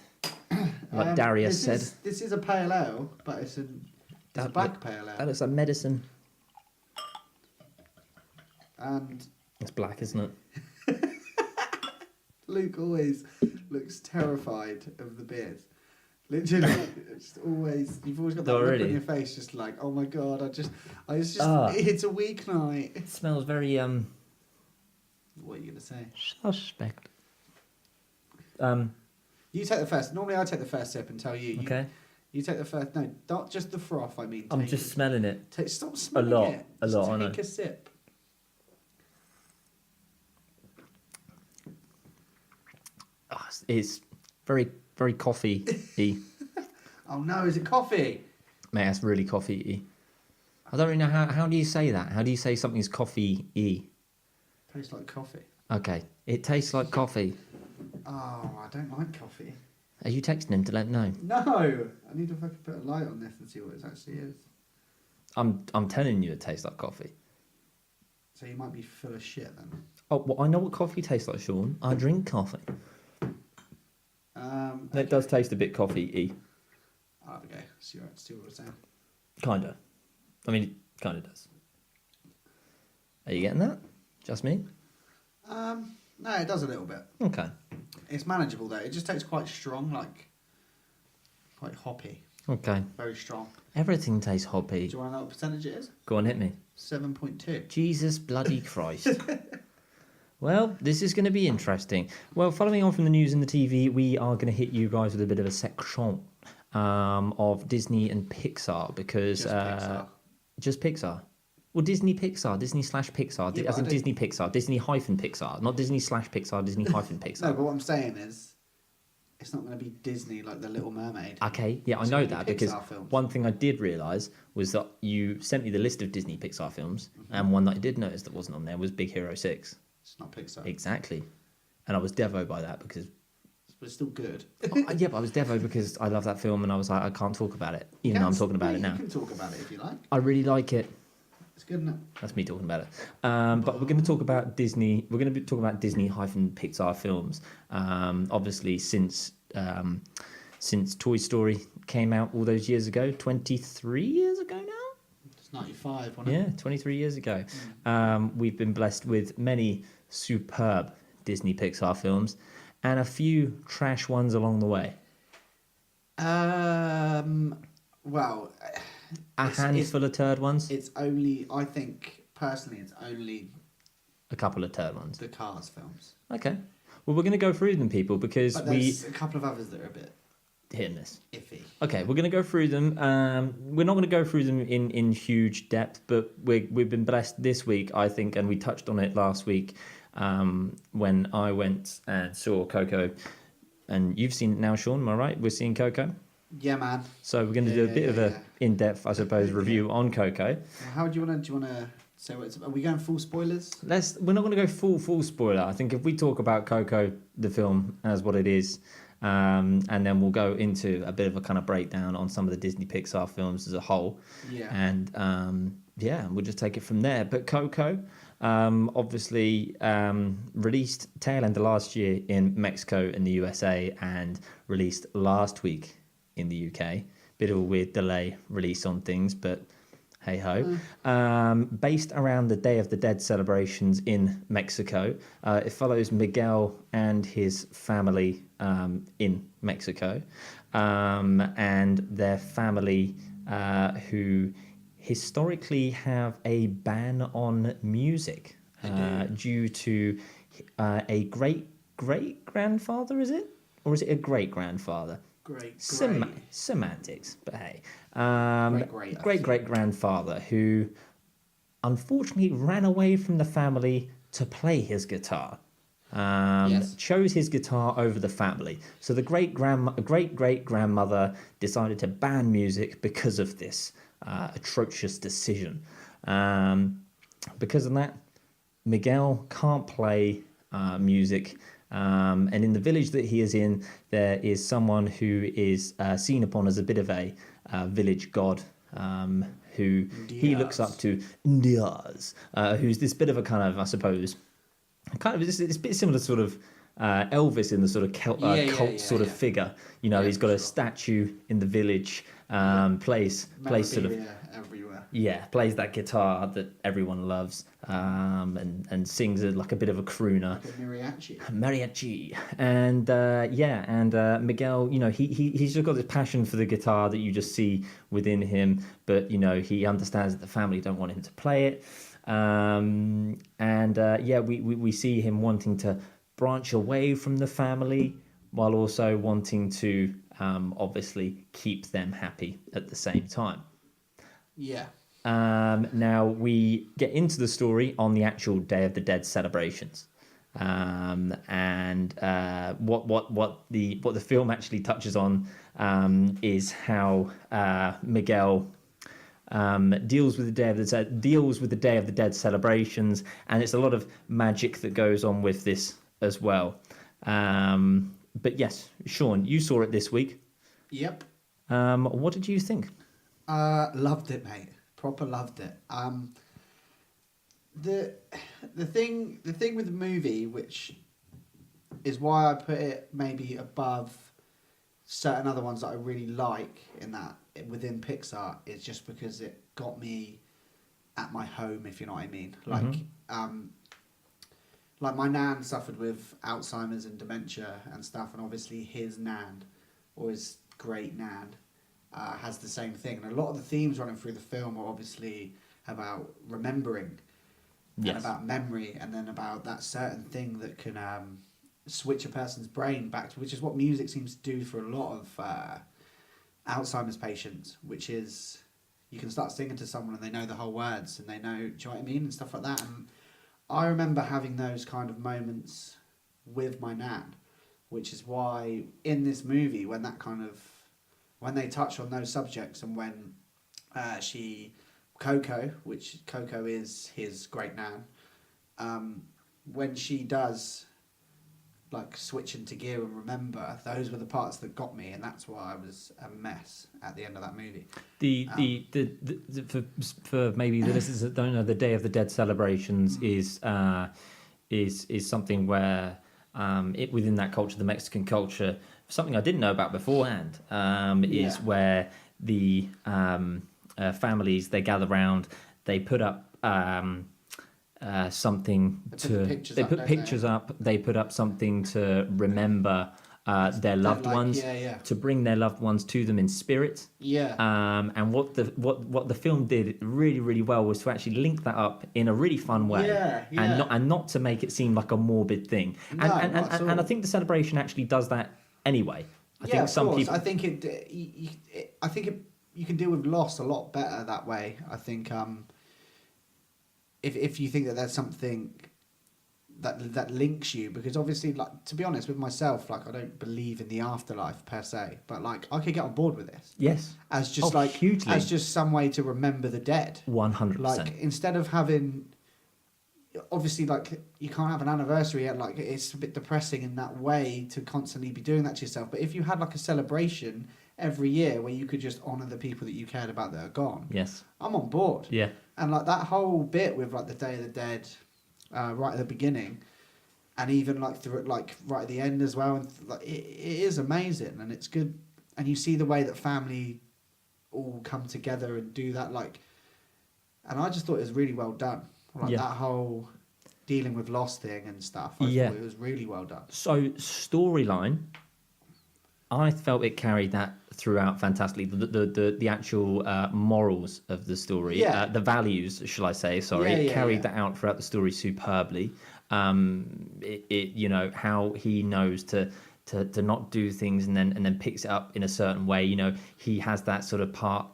Like Darius said. This is a pale ale, but it's a black pale ale. That looks like medicine. And It's black, isn't it? Luke always looks terrified of the beers. Literally, it's always you've always got that look on your face, just like, oh my god, it's a weeknight. It smells very What are you gonna say? suspect. You take the first. Normally, I take the first sip and tell you. Okay. You take the first. No, not just the froth. I mean, I'm take just it. smelling it. Stop smelling lot, it. a Just lot, I know. Take a sip. Oh, it's very, very coffee-y. Oh no, is it coffee? Mate, that's really coffee-y. I don't really know how do you say that? How do you say something's coffee-y? Tastes like coffee. Okay, it tastes like coffee. Oh, I don't like coffee. Are you texting him to let him know? No, I need to fucking put a light on this and see what it actually is. I'm telling you it tastes like coffee. So you might be full of shit then. Oh, well, I know what coffee tastes like, Sean. I drink coffee. It does taste a bit coffee-y. I'll have a go. See what it's saying. Kinda. I mean, it kinda does. Are you getting that? Just me? No, it does a little bit. Okay. It's manageable though. It just tastes quite strong, like quite hoppy. Okay. Very strong. Everything tastes hoppy. Do you want to know what percentage it is? Go on, hit me. 7.2. Jesus bloody Christ. Well, this is going to be interesting. Well, following on from the news and the TV, we are going to hit you guys with a bit of a section of Disney and Pixar because... Just Pixar. Just Pixar. Well, Disney Pixar, Disney/Pixar, Yeah, as in Disney Pixar, Disney-Pixar, not Disney/Pixar, Disney-Pixar. No, but what I'm saying is, it's not going to be Disney like The Little Mermaid. Okay, yeah, I It's know gonna be that because Pixar films. one thing I did realise was that you sent me the list of Disney Pixar films, and one that I did notice that wasn't on there was Big Hero 6. It's not Pixar, Exactly. And I was devo by that because, but it's still good. yeah, but I was devo because I love that film and I was like, I can't talk about it, You even though I'm can- talking about it You now. can talk about it if you like. I really like it. It's good, isn't it? That's me talking about it. But we're going to talk about Disney. We're going to be talking about Disney-Pixar films. Obviously, since Toy Story came out all those years ago, 23 years ago now. It's 95, wasn't Yeah, it? 23 years ago. We've been blessed with many superb Disney Pixar films and a few trash ones along the way. Well, A handful of turd ones, it's only, I think, personally, it's only a couple of turd ones. the Cars films. Okay. Well, we're going to go through them, people, because But we there's a couple of others that are a bit hit and miss. iffy. Okay, we're going to go through them. We're not going to go through them in huge depth, but we've been blessed this week, I think, and we touched on it last week when I went and saw Coco. And you've seen it now, Sean, am I right? We're seeing Coco. Yeah, man. So we're going to do a bit of a in-depth, I suppose, review on Coco. Well, how do you want to say what it's about? Are we going full spoilers? We're not going to go full spoiler. I think if we talk about Coco, the film, as what it is, and then we'll go into a bit of a kind of breakdown on some of the Disney Pixar films as a whole. Yeah. And we'll just take it from there. But Coco, obviously released tail end of last year in Mexico and the USA, and released last week in the UK. Bit of a weird delay release on things, but hey ho. Based around the Day of the Dead celebrations in Mexico, it follows Miguel and his family in Mexico, and their family who historically have a ban on music due to a great grandfather, is it? Or is it a great grandfather? Semantics, but hey. Great grandfather who unfortunately ran away from the family to play his guitar. Chose his guitar over the family. So the great grandmother decided to ban music because of this atrocious decision. Because of that, Miguel can't play music. And in the village that he is in, there is someone who is seen upon as a bit of a village god, who he looks up to, Diaz, who's this bit of a kind of, I suppose, it's a bit similar to sort of Elvis in the sort of cult sort of figure. You know, he's got a statue in the village, plays sort of everywhere. Yeah, plays that guitar that everyone loves, and sings like a bit of a crooner. Like a Mariachi. And Miguel, you know, he's just got this passion for the guitar that you just see within him, but you know, he understands that the family don't want him to play it. We see him wanting to branch away from the family while also wanting to obviously keep them happy at the same time. Yeah. Now we get into the story on the actual Day of the Dead celebrations, what the film actually touches on is how Miguel deals with the Day of the Dead celebrations, and it's a lot of magic that goes on with this as well. But yes, Sean, you saw it this week. Yep. What did you think? Loved it, mate. Proper loved it. The thing with the movie, which is why I put it maybe above certain other ones that I really like within Pixar, is just because it got me at my home, if you know what I mean. Like my nan suffered with Alzheimer's and dementia and stuff, and obviously his nan, or his great nan, has the same thing. And a lot of the themes running through the film are obviously about remembering, and about memory, and then about that certain thing that can switch a person's brain back to, which is what music seems to do for a lot of Alzheimer's patients, which is you can start singing to someone and they know the whole words and they know, do you know what I mean, and stuff like that. And I remember having those kind of moments with my nan, which is why in this movie when they touch on those subjects and when Coco, which Coco is his great nan, when she does like switch into gear and remember, those were the parts that got me, and that's why I was a mess at the end of that movie. For maybe the listeners that don't know, the Day of the Dead celebrations is something where within that culture, the Mexican culture, something I didn't know about beforehand, is where the families, they gather round, they put up something they put pictures up, they put up something to remember their loved ones, to bring their loved ones to them in spirit. And what the film did really, really well was to actually link that up in a really fun way, and not to make it seem like a morbid thing. And I think the celebration actually does that anyway. I think some people. I think you can deal with loss a lot better that way. I think if you think that there's something that links you, because obviously, like, to be honest with myself, like, I don't believe in the afterlife per se, but like I could get on board with this. Yes. As just hugely. as just some way to remember the dead. 100%. Like, instead of having, obviously, like, you can't have an anniversary yet, like, it's a bit depressing in that way to constantly be doing that to yourself. But if you had like a celebration every year where you could just honour the people that you cared about that are gone, yes, I'm on board. Yeah. And like that whole bit with like the Day of the Dead, right at the beginning, and even like through it, like right at the end as well, and like it is amazing, and it's good, and you see the way that family all come together and do that, like, and I just thought it was really well done, like that whole dealing with loss thing and stuff. I thought it was really well done. So storyline, I felt it carried that throughout fantastically. The actual morals of the story, the values, shall I say? Sorry, it carried that out throughout the story superbly. You know how he knows to not do things and then picks it up in a certain way. You know, he has that sort of part.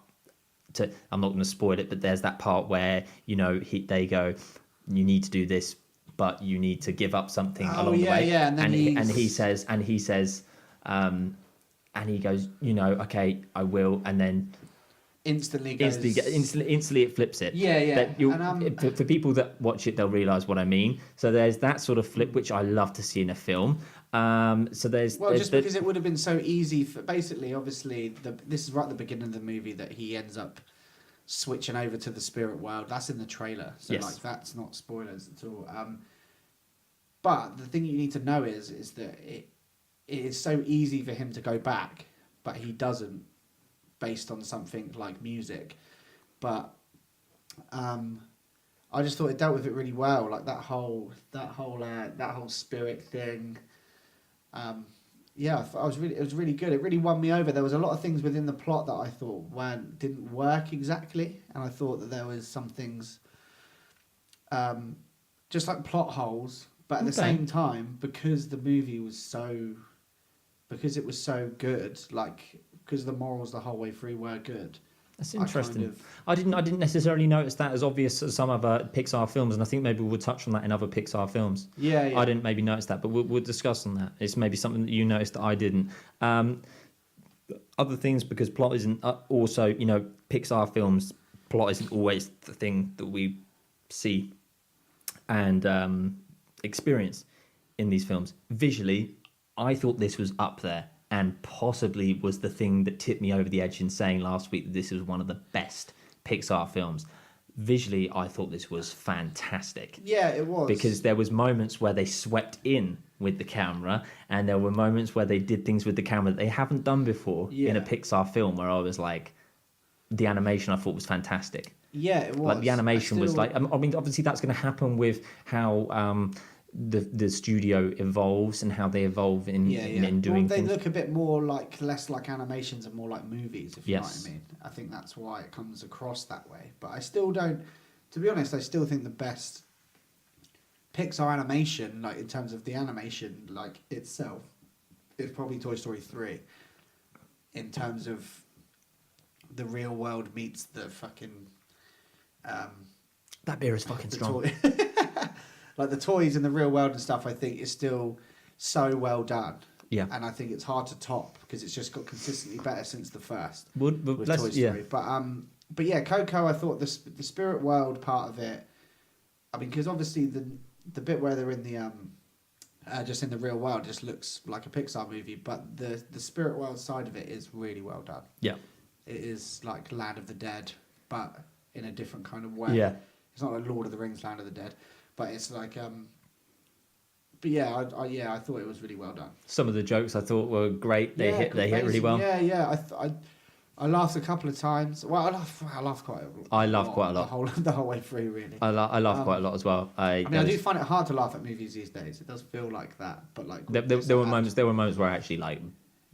I'm not going to spoil it, but there's that part where, you know, they go, you need to do this, but you need to give up something along the way. And he says. And he goes, you know, okay, I will, and then instantly it flips it. For people that watch it, they'll realise what I mean. So there's that sort of flip, which I love to see in a film. Because it would have been so easy for, basically, obviously, this is right at the beginning of the movie that he ends up switching over to the spirit world. That's in the trailer, so like that's not spoilers at all. But the thing you need to know is that it is so easy for him to go back, but he doesn't, based on something like music. But I just thought it dealt with it really well, like that whole spirit thing. It was really good. It really won me over. There was a lot of things within the plot that I thought didn't work exactly, and I thought that there was some things, just like plot holes. But at the same time, because the movie was because it was so good, like, because the morals the whole way through were good. That's interesting. I didn't necessarily notice that as obvious as some other Pixar films, and I think maybe we'll touch on that in other Pixar films. I didn't maybe notice that, but we'll discuss on that. It's maybe something that you noticed that I didn't. Other things, because plot isn't also, you know, Pixar films, plot isn't always the thing that we see and experience in these films. Visually, I thought this was up there, and possibly was the thing that tipped me over the edge in saying last week that this was one of the best Pixar films. Visually, I thought this was fantastic. Yeah, it was. Because there was moments where they swept in with the camera, and there were moments where they did things with the camera that they haven't done before in a Pixar film, where I was like, the animation I thought was fantastic. Yeah, it was. Like, the animation was like, I mean, obviously that's going to happen with how the studio evolves and how they evolve in doing they things. Look a bit more like, less like animations and more like movies, if you know what I mean. I think that's why it comes across that way. But I still don't, to be honest, I still think the best Pixar animation, like in terms of the animation like itself, is probably Toy Story 3. In terms of the real world meets the fucking that beer is fucking strong. Like the toys in the real world and stuff, I think is still so well done. Yeah. And I think it's hard to top because it's just got consistently better since the first But with Toy Story. But yeah, Coco, I thought the spirit world part of it. I mean, because obviously the bit where they're in the just in the real world just looks like a Pixar movie, but the spirit world side of it is really well done. Yeah. It is like Land of the Dead, but in a different kind of way. Yeah. It's not like Lord of the Rings, Land of the Dead, but it's like. But yeah, I thought it was really well done. Some of the jokes I thought were great. They hit really well. Yeah. I laughed a couple of times. Well, I laughed quite a lot. I laughed quite a lot. The whole way through, really. I laughed quite a lot as well. I do find it hard to laugh at movies these days. It does feel like that, but like there were moments where I actually like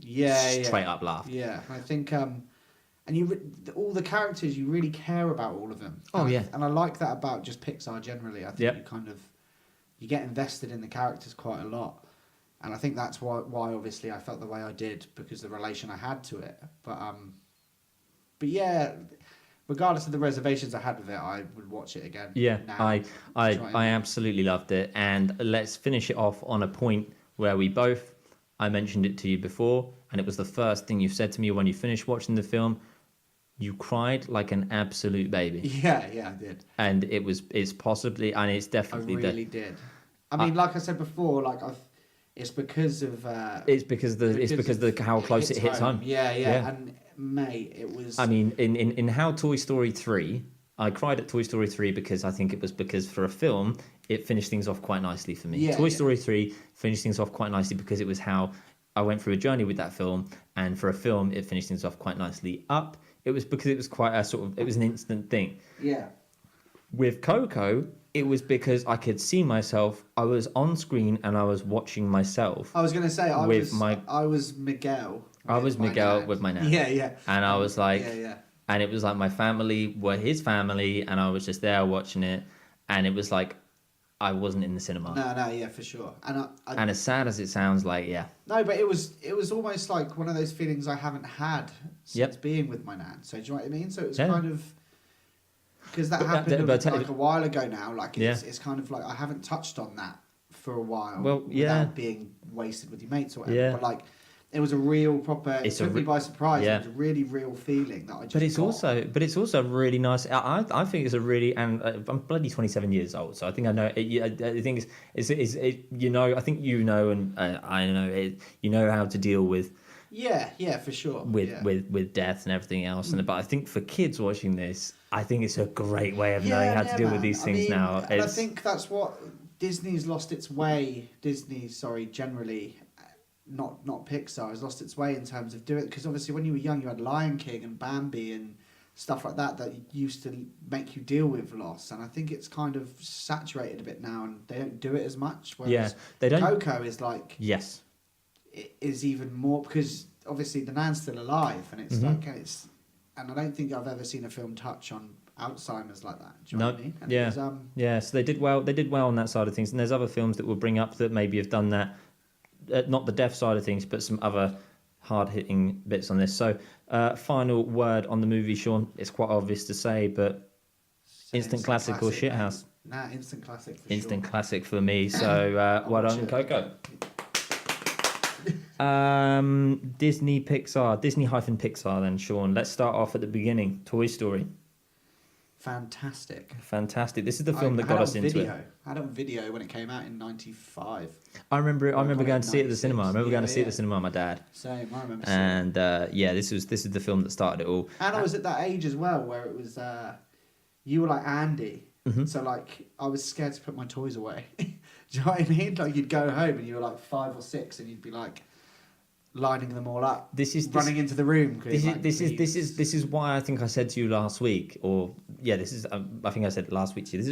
straight up laughed. Yeah, I think and all the characters, you really care about all of them. Oh, yeah. And I like that about just Pixar generally. I think you get invested in the characters quite a lot. And I think that's why obviously I felt the way I did, because the relation I had to it. But yeah, regardless of the reservations I had with it, I would watch it again. Yeah, now. I absolutely loved it. And let's finish it off on a point where I mentioned it to you before, and it was the first thing you said to me when you finished watching the film. You cried like an absolute baby. Yeah, I did. And it's possibly, and it's definitely. I really did. I mean, like I said before, like it's because of. It's because how close it hits home. Yeah. And mate, it was. I mean, in how Toy Story 3, I cried at Toy Story 3 because I think it was because for a film it finished things off quite nicely for me. Toy Story 3 finished things off quite nicely because it was how I went through a journey with that film, and for a film it finished things off quite nicely. It was because it was quite it was an instant thing. Yeah. With Coco, it was because I could see myself. I was on screen and I was watching myself. I was going to say I was Miguel. I was Miguel with my nan. Yeah. And I was like, yeah. And it was like my family were his family, and I was just there watching it, and it was like I wasn't in the cinema. No, yeah, for sure. And as sad as it sounds, like, yeah. No, but it was almost like one of those feelings I haven't had since being with my nan. So do you know what I mean? So it was kind of, because that happened like a while ago now. Like it's kind of like I haven't touched on that for a while. Well, without being wasted with your mates or whatever. Yeah. But like, it was a real proper. It took me by surprise. Yeah. It was a really real feeling that I just. But it's also really nice. I think it's a really, and I'm bloody 27 years old, so I think I know. I think it's I think you know, and I know it. You know how to deal with. Yeah, for sure. With death and everything else, but I think for kids watching this, I think it's a great way of knowing how to deal with these things now. And I think that's what Disney's lost its way. Generally. Not Pixar has lost its way in terms of doing it, because obviously when you were young you had Lion King and Bambi and stuff like that used to make you deal with loss, and I think it's kind of saturated a bit now and they don't do it as much, whereas they don't. Coco is like it is even more, because obviously the nan's still alive, and it's like and I don't think I've ever seen a film touch on Alzheimer's like that. Do you know what I mean? And so they did well on that side of things, and there's other films that we'll bring up that maybe have done that. Not the deaf side of things, but some other hard-hitting bits on this. So, final word on the movie, Sean. It's quite obvious to say, but instant classic or shithouse? Nah, instant classic for Instant classic for me. So, well done, Coco. Disney Pixar then, Sean. Let's start off at the beginning. Toy Story. Fantastic. This is the film that got us into it. I had it on video when it came out in '95. I remember going to see it at the cinema. I remember going to see it at the cinema with my dad. Same, I remember. And this is the film that started it all. And I was at that age as well where it was you were like Andy. Mm-hmm. So like I was scared to put my toys away. Do you know what I mean? Like you'd go home and you were like 5 or 6 and you'd be like lining them all up. Running into the room. This is why I think I said to you last week, I think I said last week to you.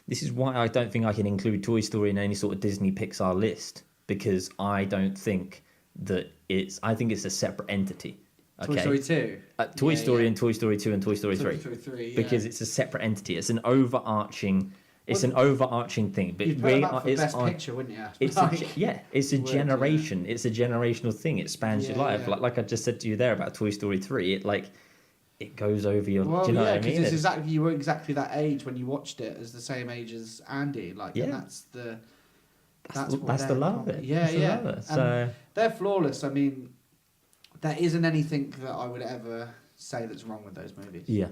This is why I don't think I can include Toy Story in any sort of Disney Pixar list, because I don't think that I think it's a separate entity. Okay? Toy Story 2. Toy Story and Toy Story 2 and Toy Story 3. Toy Story 3, because it's a separate entity. It's an overarching. It's an overarching thing, but you'd put it up for Best Picture, wouldn't you? It's a generation. It's a generational thing. It spans your life. Yeah. Like I just said to you there about Toy Story 3. It goes over your. Well, do you know what I mean? You were exactly that age when you watched it, as the same age as Andy. And That's the love of it. Yeah, That's the yeah. love of it. And So they're flawless. I mean, there isn't anything that I would ever say that's wrong with those movies. yeah,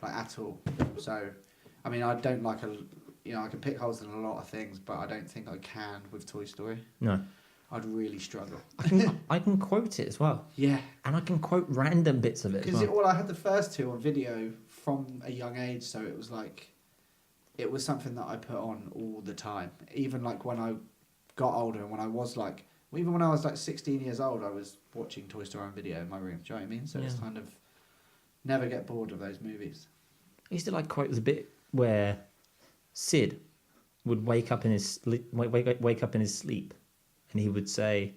Like, at all. So, I mean, I don't like I can pick holes in a lot of things, but I don't think I can with Toy Story. no, I'd really struggle. I can quote it as well, Yeah. and I can quote random bits of it. As Because well. I had the first two on video from a young age, so it was like, it was something that I put on all the time. Even like when I got older, and when I was like, even when I was like 16 years old, I was watching Toy Story on video in my room. Do you know what I mean? So it's Yeah. kind of never get bored of those movies. I used to like quote the bit where Sid would wake up in his wake up in his sleep, and he would say,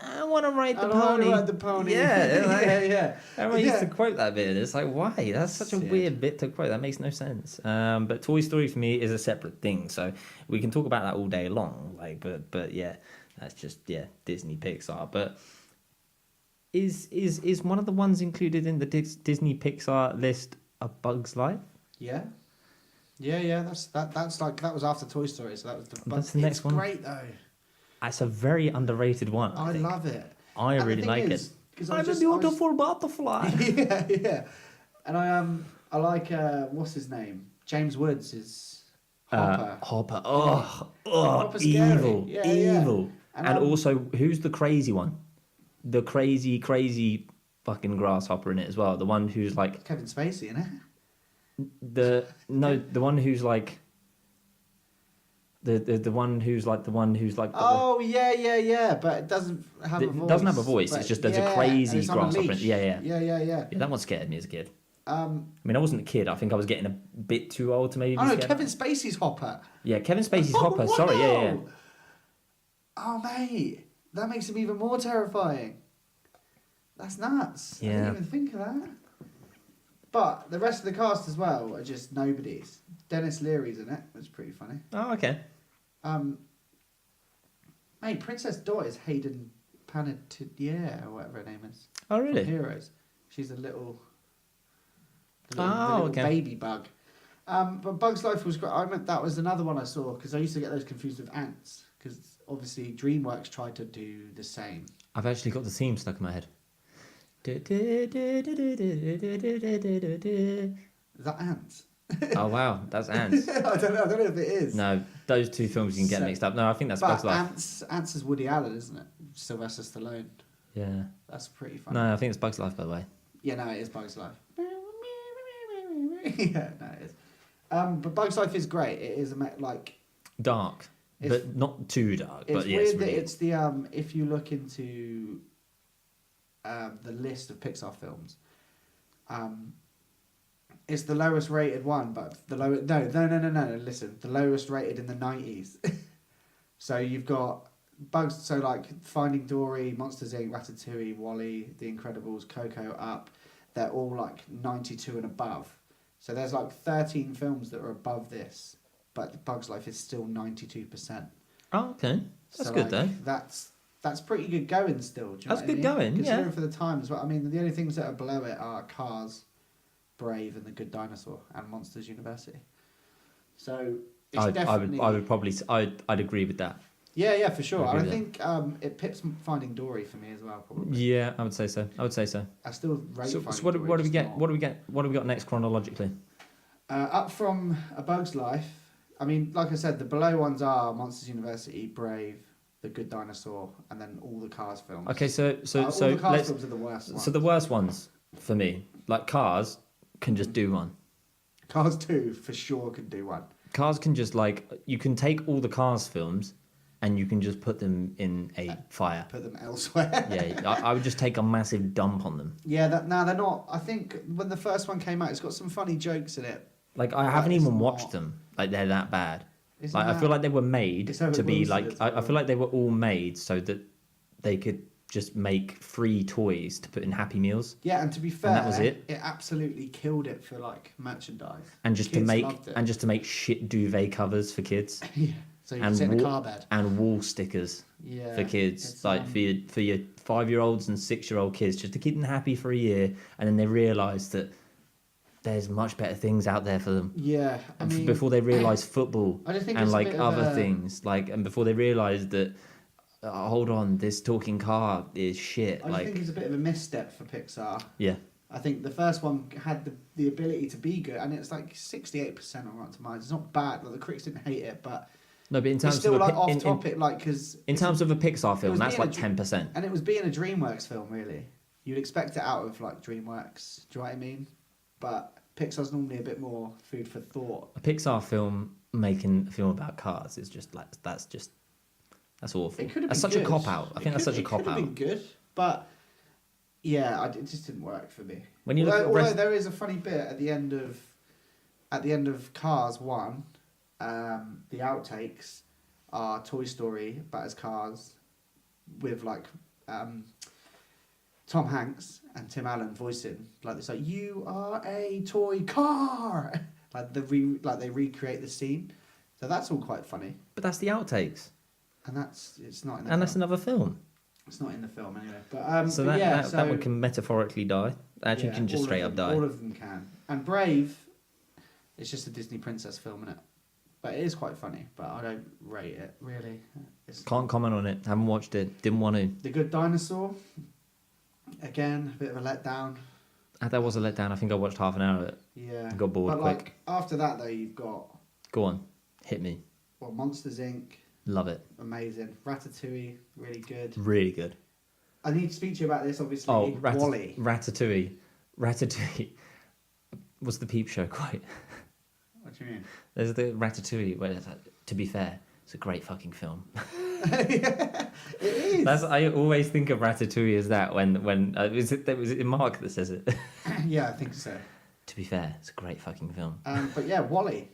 "I want to ride the pony." Ride the pony. Yeah, like, yeah. everyone used to quote that bit. And it's like, why? That's such a Sid. weird bit to quote. That makes no sense. But Toy Story for me is a separate thing, so we can talk about that all day long. Like, but yeah, that's just Disney Pixar. But is one of the ones included in the Disney Pixar list A Bug's Life? Yeah. Yeah. That's like, that was after Toy Story, so that was That's the next one. It's great though. It's a very underrated one. I think. love it. I And the really thing like is, it. 'cause I'm a beautiful butterfly. yeah. And I like what's his name? James Woods is Hopper. Hopper. Hopper's scary. Evil. Yeah, yeah. Evil. And also, who's the crazy one? The crazy fucking grasshopper in it as well. The one who's like Kevin Spacey, isn't it? the one who's like the one who's like Oh yeah. But it doesn't have a voice. It doesn't have a voice. But It's just there's a yeah, crazy and it's on a grasshopper. leash. Yeah. Yeah. Yeah, that one scared me as a kid. I I mean, I wasn't a kid. I think I was getting a bit too old to maybe. Oh no, scared. Kevin Spacey's Hopper. Yeah, Kevin Spacey's Hopper. Oh, Sorry, yeah. no. Oh mate, that makes him even more terrifying. That's nuts. I Yeah. didn't even think of that. But the rest of the cast as well are just nobodies. Dennis Leary's in it. It's pretty funny. Oh, okay. Mate, Princess Dot is Hayden Panettiere, or whatever her name is. Oh, really? From Heroes. She's a little Oh, okay. baby bug. But Bug's Life was great. I meant that was another one I saw because I used to get those confused with Ants because obviously DreamWorks tried to do the same. I've actually got the theme stuck in my head. Is that Ants? Oh wow, that's Ants. I don't know if it is. No, those two films you can get So- mixed up. No, I think that's But Bug's Life. Ants is Woody Allen, isn't it? Sylvester Stallone. Yeah. That's pretty funny. No, I think it's Bug's Life, by the way. Yeah, no, it is Bug's Life. Yeah, no, it is. But Bug's Life is great. It is like Dark, It's- but not too dark. it's But yeah, weird it's really that it's the if you look into the list of Pixar films, it's the lowest rated one, but the low no. Listen, the lowest rated in the 90s. So you've got Bugs. So like Finding Dory, Monsters Inc., Ratatouille, Wall-E, The Incredibles, Coco, Up. They're all like 92 and above. So there's like 13 films that are above this, but Bug's Life is still 92%. Oh, okay. That's So, good like, though. That's pretty good going still. Do you know That's what I good mean? going, yeah. Considering for the time as well. I mean, the only things that are below it are Cars, Brave, and The Good Dinosaur, and Monsters University. So it's definitely. I'd agree with that. Yeah, for sure. I And agree I with think it pips Finding Dory for me as well. Probably. Yeah, I would say so. I still rate So, Finding what, Dory. what do we just get? not. What do we get? What do we got next chronologically? Up from A Bug's Life. I mean, like I said, the below ones are Monsters University, Brave, The Good Dinosaur, and then all the Cars films. Okay, so all the Cars let's. films are the worst ones. So the worst ones for me, like Cars, can just do one. Cars 2 for sure could do one. Cars can just like you can take all the Cars films, and you can just put them in a fire. Put them elsewhere. Yeah, I would just take a massive dump on them. Yeah, they're not. I think when the first one came out, it's got some funny jokes in it. Like I haven't it's even not- watched them. Like they're that bad. Isn't Like I that- feel like they were made It's Owen to be Wilson like. as I well. feel like they were all made so that they could just make free toys to put in Happy Meals, Yeah, and to be fair, that was it? It absolutely killed it for like merchandise. and just Kids loved it. to make shit duvet covers for kids Yeah, so you can and sit in a wa- car bed. and wall stickers Yeah, for kids, it's, like for your 5-year-olds and 6-year-old kids, just to keep them happy for a year, and then they realise that there's much better things out there for them. Yeah, I mean, Before they realise football I just think and it's a like bit of other a- things, like, and before they realise that, hold on, this talking car is shit. I just think it's a bit of a misstep for Pixar. Yeah. I think the first one had the ability to be good, and it's like 68% on Rotten Tomatoes. It's not bad. Like, the critics didn't hate it, but No, but in terms it's still of like off topic. Like, because in terms of a Pixar film, was that's being like a 10%. and it was being a DreamWorks film, really. You'd expect it out of like DreamWorks. Do you know what I mean? But Pixar's normally a bit more food for thought. A Pixar film making a film about cars is just like that's awful. It could have That's been such a good. cop out. I think that's such a cop It could out. have been good, but yeah, it just didn't work for me. When you look at the rest- there is a funny bit at the end of Cars 1, the outtakes are Toy Story about his cars with like Tom Hanks and Tim Allen voicing like this, like, you are a toy car, like they recreate the scene, so that's all quite funny. But that's the outtakes, And it's not in the and film. that's another film. It's not in the film anyway. But So but that one can metaphorically die. Actually, yeah, can just all straight of up them, die. All of them can. And Brave, it's just a Disney princess film, innit? But it is quite funny. But I don't rate it really. Can't comment on it. Haven't watched it. Didn't want to. The Good Dinosaur. Again, a bit of a letdown. That was a letdown. I think I watched half an hour of it. Yeah. Got bored But quick. like after that though, you've got Go on, hit me. Monsters Inc. Love it. Amazing. Ratatouille, really good. Really good. I need to speak to you about this. Obviously, Oh, Wall-E. Ratatouille. Was the Peep Show quite? What do you mean? There's the Ratatouille. Where it's like, to be fair, it's a great fucking film. Yeah, it is. I always think of Ratatouille as that when was it Mark that says it? Yeah, I think so. To be fair, it's a great fucking film. But yeah, Wall-E.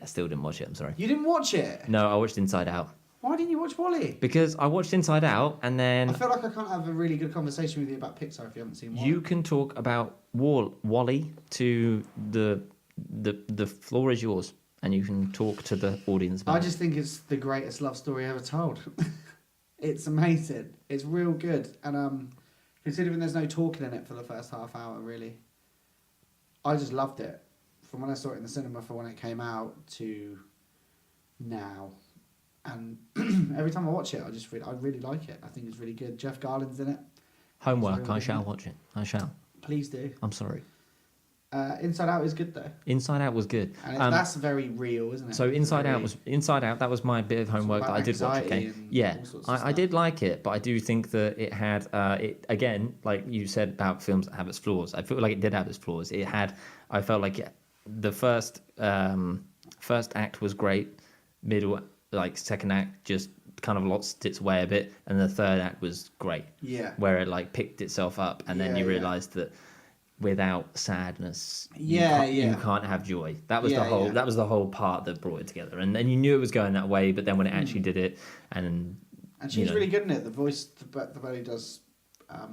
I still didn't watch it. I'm sorry. You didn't watch it? No, I watched Inside Out Why didn't you watch Wall-E? because I watched Inside Out and I then feel like I can't have a really good conversation with you about Pixar if you haven't seen Wall-E. you can talk about Wall-E to the floor is yours and you can talk to the audience about I just think it's the greatest love story ever told. It's amazing. It's real good. And considering there's no talking in it for the first half hour, really, I just loved it. From when I saw it in the cinema for when it came out to now. And every time I watch it, I really like it. I think it's really good. Jeff Garland's in it. homework. It's I real shall good. watch it. I shall. Please do. I'm sorry. Inside Out is good though. Inside Out was good. And that's very real, isn't it? So Inside Out Very- that was my bit of homework that about I did watch. anxiety Okay, and yeah, all sorts of I stuff. did like it, but I do think that it had it again, like you said about films that have its flaws. I feel like it did have its flaws. It had. I felt like the first act was great, middle like second act just kind of lost its way a bit, and the third act was great. Yeah. Where it like picked itself up, and then Yeah, you yeah. realised that without sadness, Yeah, you yeah. can't have joy. That was Yeah, the whole. yeah. That was the whole part that brought it together, and you knew it was going that way. But then when it actually did it, and she's really good in it. The voice, the way he does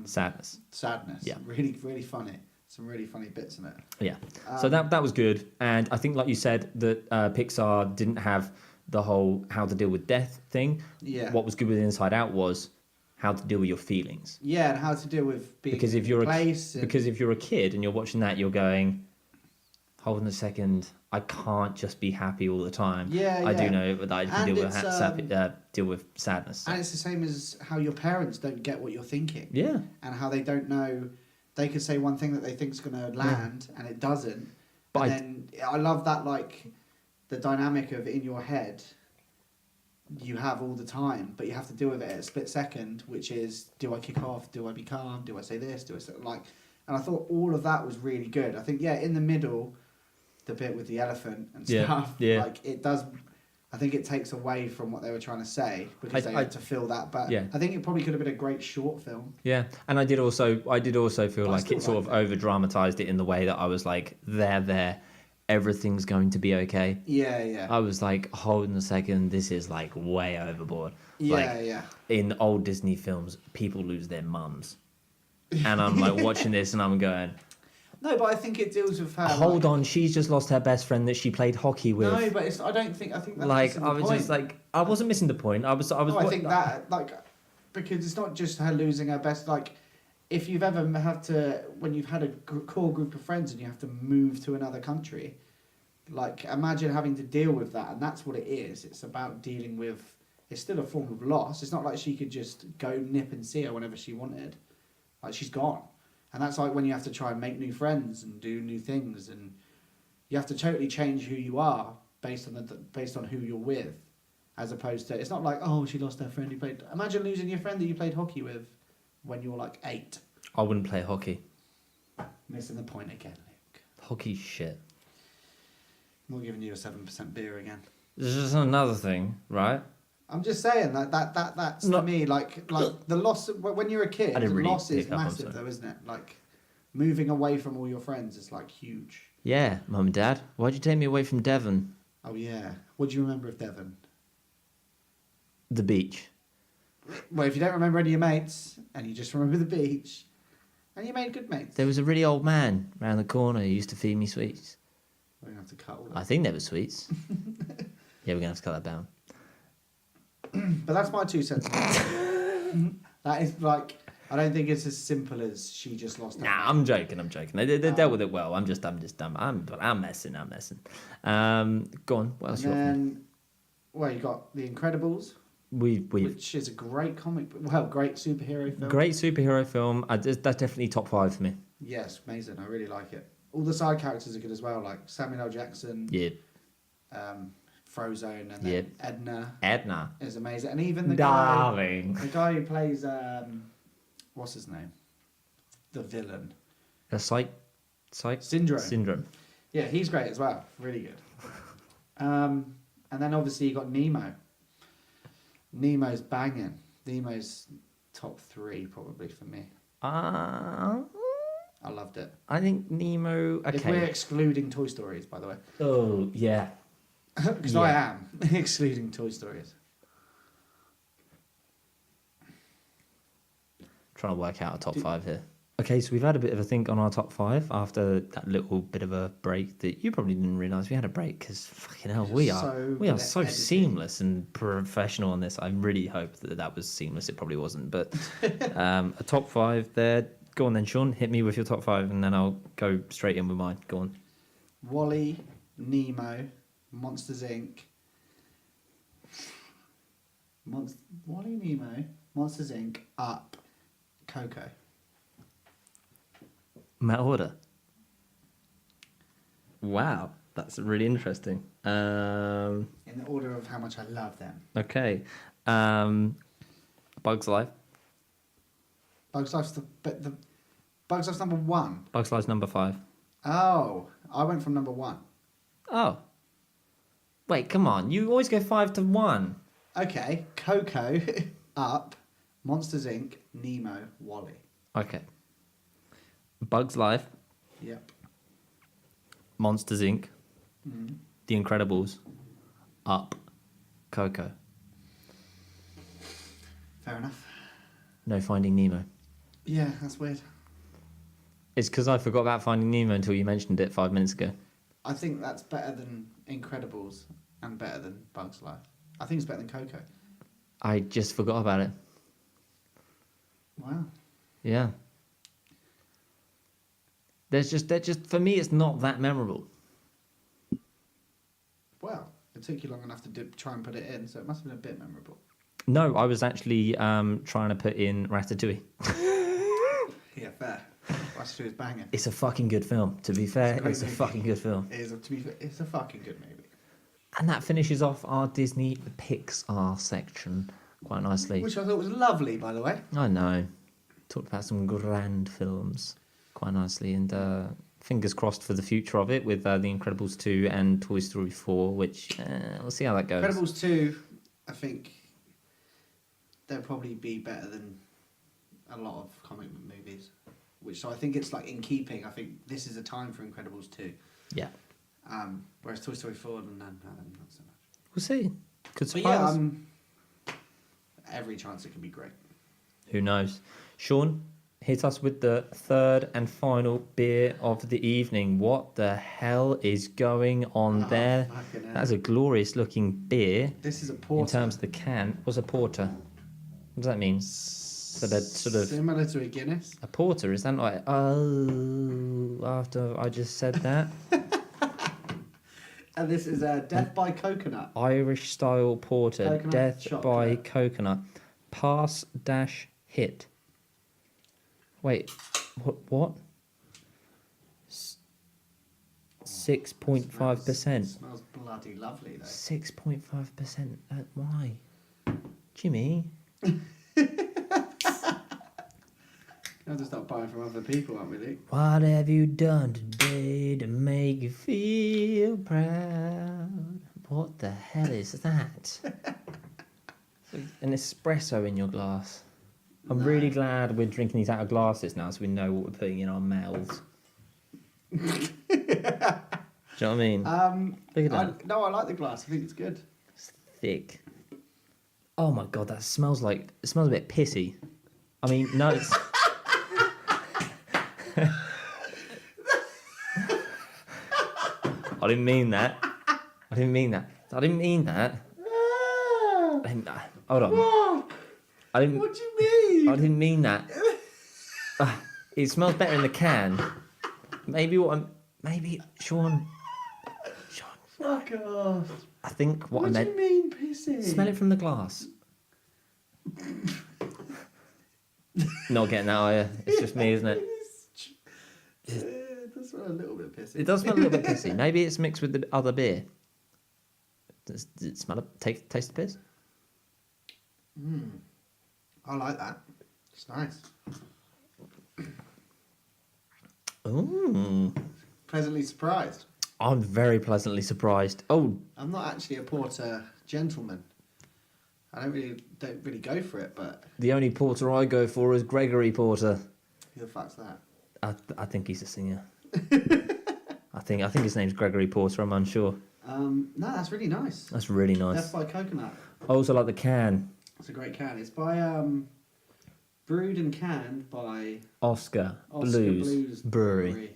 sadness. sadness. Yeah. Really, really funny. Some really funny bits in it. Yeah. So that was good, and I think, like you said, that Pixar didn't have the whole how to deal with death thing. Yeah. What was good with Inside Out was how to deal with your feelings. Yeah, and how to deal with being Because if in you're place. because if you're a kid and you're watching that, you're going, hold on a second, I can't just be happy all the time. Yeah, I yeah. do know that I can And deal with it's, deal with sadness. and it's the same as how your parents don't get what you're thinking. Yeah. And how they don't know. They could say one thing that they think's going to land, and it doesn't. But Then I love that, like, the dynamic of in your head, you have all the time, but you have to deal with it at a split second, which is, do I kick off? Do I be calm? Do I say this? Do I say, like... And I thought all of that was really good. I think, yeah, in the middle, the bit with the elephant and Yeah, stuff, yeah. like, it does... I think it takes away from what they were trying to say, because they I- had to fill that. But Yeah. I think it probably could have been a great short film. Yeah, and I did also feel I like still it sort of liked over dramatized it in the way that I was like, there, everything's going to be okay. Yeah, yeah. I was like, hold on a second, this is like way overboard. Yeah, like, yeah. In old Disney films, people lose their mums, and I'm like watching this and I'm going, No, but I think it deals with her. hold like, on, she's just lost her best friend that she played hockey with. No, but it's. I don't think. I think that's Like missing I the was point. just like, I wasn't missing the point. I was. No, I think that because it's not just her losing her best. Like, if you've ever had to, when you've had a core group of friends and you have to move to another country, like imagine having to deal with that, and that's what it is. It's about dealing with. It's still a form of loss. It's not like she could just go nip and see her whenever she wanted. Like she's gone, and that's like when you have to try and make new friends and do new things, and you have to totally change who you are based on who you're with, as opposed to it's not like oh she lost her friend you played. Imagine losing your friend that you played hockey with when you were like 8. I wouldn't play hockey. Missing the point again, Luke. Hockey's shit. I'm not giving you a 7% beer again. This is another thing, right? I'm just saying that's No. to me like the loss when you're a kid. I didn't really Loss is pick up on massive something. though, isn't it? Like moving away from all your friends is like huge. Yeah, Mum and Dad. Why'd you take me away from Devon? Oh yeah. What do you remember of Devon? The beach. Well, if you don't remember any of your mates and you just remember the beach, and you made good mates, There was a really old man round the corner who used to feed me sweets. we're gonna have to cut all I that. think they were sweets. Yeah, we're going to have to cut that down. But that's my 2 cents. That is like I don't think it's as simple as she just lost. her Nah, mate. I'm joking. They dealt with it well. I'm dumb. I'm messing. Go on. What else And you got for me? then, well, you got The Incredibles, We've which is a great great superhero film. great superhero film. That's definitely top 5 for me. Yes, amazing. I really like it. All the side characters are good as well, like Samuel L. Jackson, Yeah. Frozone, and then Yep. Edna is amazing, and even the Darling. guy who plays what's his name, the villain, A psych. Syndrome. Yeah, he's great as well. Really good. And then obviously you got Nemo. Nemo's banging. Nemo's top 3 probably for me. I I loved it. think Nemo. If we're Okay. excluding Toy Stories, by the way. Oh yeah. Because I am excluding Toy Stories. Trying to work out a top 5 here. Okay, so we've had a bit of a think on our top 5 after that little bit of a break that you probably didn't realise we had a break because fucking hell, we are good at so editing. seamless and professional on this. I really hope that was seamless. It probably wasn't, but a top 5 there. Go on then, Sean. Hit me with your top 5, and then I'll go straight in with mine. Go on. Wall-E, Nemo, Monsters Inc. Wall-E, Nemo, Monsters Inc. Up, Coco. That order. Wow, that's really interesting. In the order of how much I love them. Okay. Bugs Life. Bugs Life's the Bugs Life's number 1. Bugs Life's number 5. Oh, I went from number 1. Oh. Wait, come on. You always go 5 to 1. Okay, Coco, Up, Monsters Inc., Nemo, Wall-E. Okay. Bugs Life, Yep. Monsters Inc., Mm. The Incredibles, Up, Coco. Fair enough. No Finding Nemo. Yeah, that's weird. It's because I forgot about Finding Nemo until you mentioned it 5 minutes ago. I think that's better than Incredibles and better than Bugs Life. I think it's better than Coco. I just forgot about it. Wow. Yeah. They're just for me, it's not that memorable. Well, it took you long enough to try and put it in, so it must have been a bit memorable. No, I was actually trying to put in Ratatouille. Yeah, fair. Ratatouille is banging. It's a fucking good film. To be fair, great it's a movie. fucking good film. It is, to be fair, it's a fucking good movie. And that finishes off our Disney Pixar section quite nicely. Which I thought was lovely, by the way. I know. Talked about some grand films quite nicely, and fingers crossed for the future of it with The Incredibles 2 and Toy Story 4, which we'll see how that goes. Incredibles 2, I think they'll probably be better than a lot of comic book movies. So I think it's like in keeping. I think this is a time for Incredibles 2. Yeah. Whereas Toy Story 4, not so much. We'll see. Could But surprise. yeah, every chance it can be great. Who knows? Sean, hit us with the third and final beer of the evening. What the hell is going on there? Fucking hell. That's a glorious looking beer This is a porter. in terms of the can. What's a porter? What does that mean? So they're sort of similar to a Guinness. a porter. Is that like after I just said that? And this is Death by Coconut. Irish style porter, Coconut death by chocolate. coconut, pass dash hit. Wait, what? 6.5%. Smells bloody lovely though. 6.5%. Why, Jimmy? I'll just start buying from other people, aren't we, Luke? What have you done today to make you feel proud? What the hell is that? An espresso in your glass. I'm No. really glad we're drinking these out of glasses now, so we know what we're putting in our mouths. Do you know what I mean? Look at that. No, I like the glass. I think it's good. It's thick. Oh my god, it smells a bit pissy. I mean, no, it's... I didn't mean that. I didn't mean that. Hold on. I didn't. What do you mean? I didn't mean that. It smells better in the can. Maybe Sean. Fuck off. I think what I What do meant. you mean, pissy? Smell it from the glass. Not getting that, are you? It's just me, isn't it? It does smell a little bit pissy. It does smell a little bit pissy. Maybe it's mixed with the other beer. Does it smell it? Taste the piss? I like that. It's nice. Ooh. Pleasantly surprised. I'm very pleasantly surprised. Oh, I'm not actually a porter gentleman. I don't really go for it, but the only porter I go for is Gregory Porter. who the fuck's that? I think he's a singer. I think his name's Gregory Porter. I'm unsure. No, that's really nice. That's really nice. Death by Coconut. I also like the can. It's a great can. It's by brewed and canned by Oscar Oscar Blues Brewery.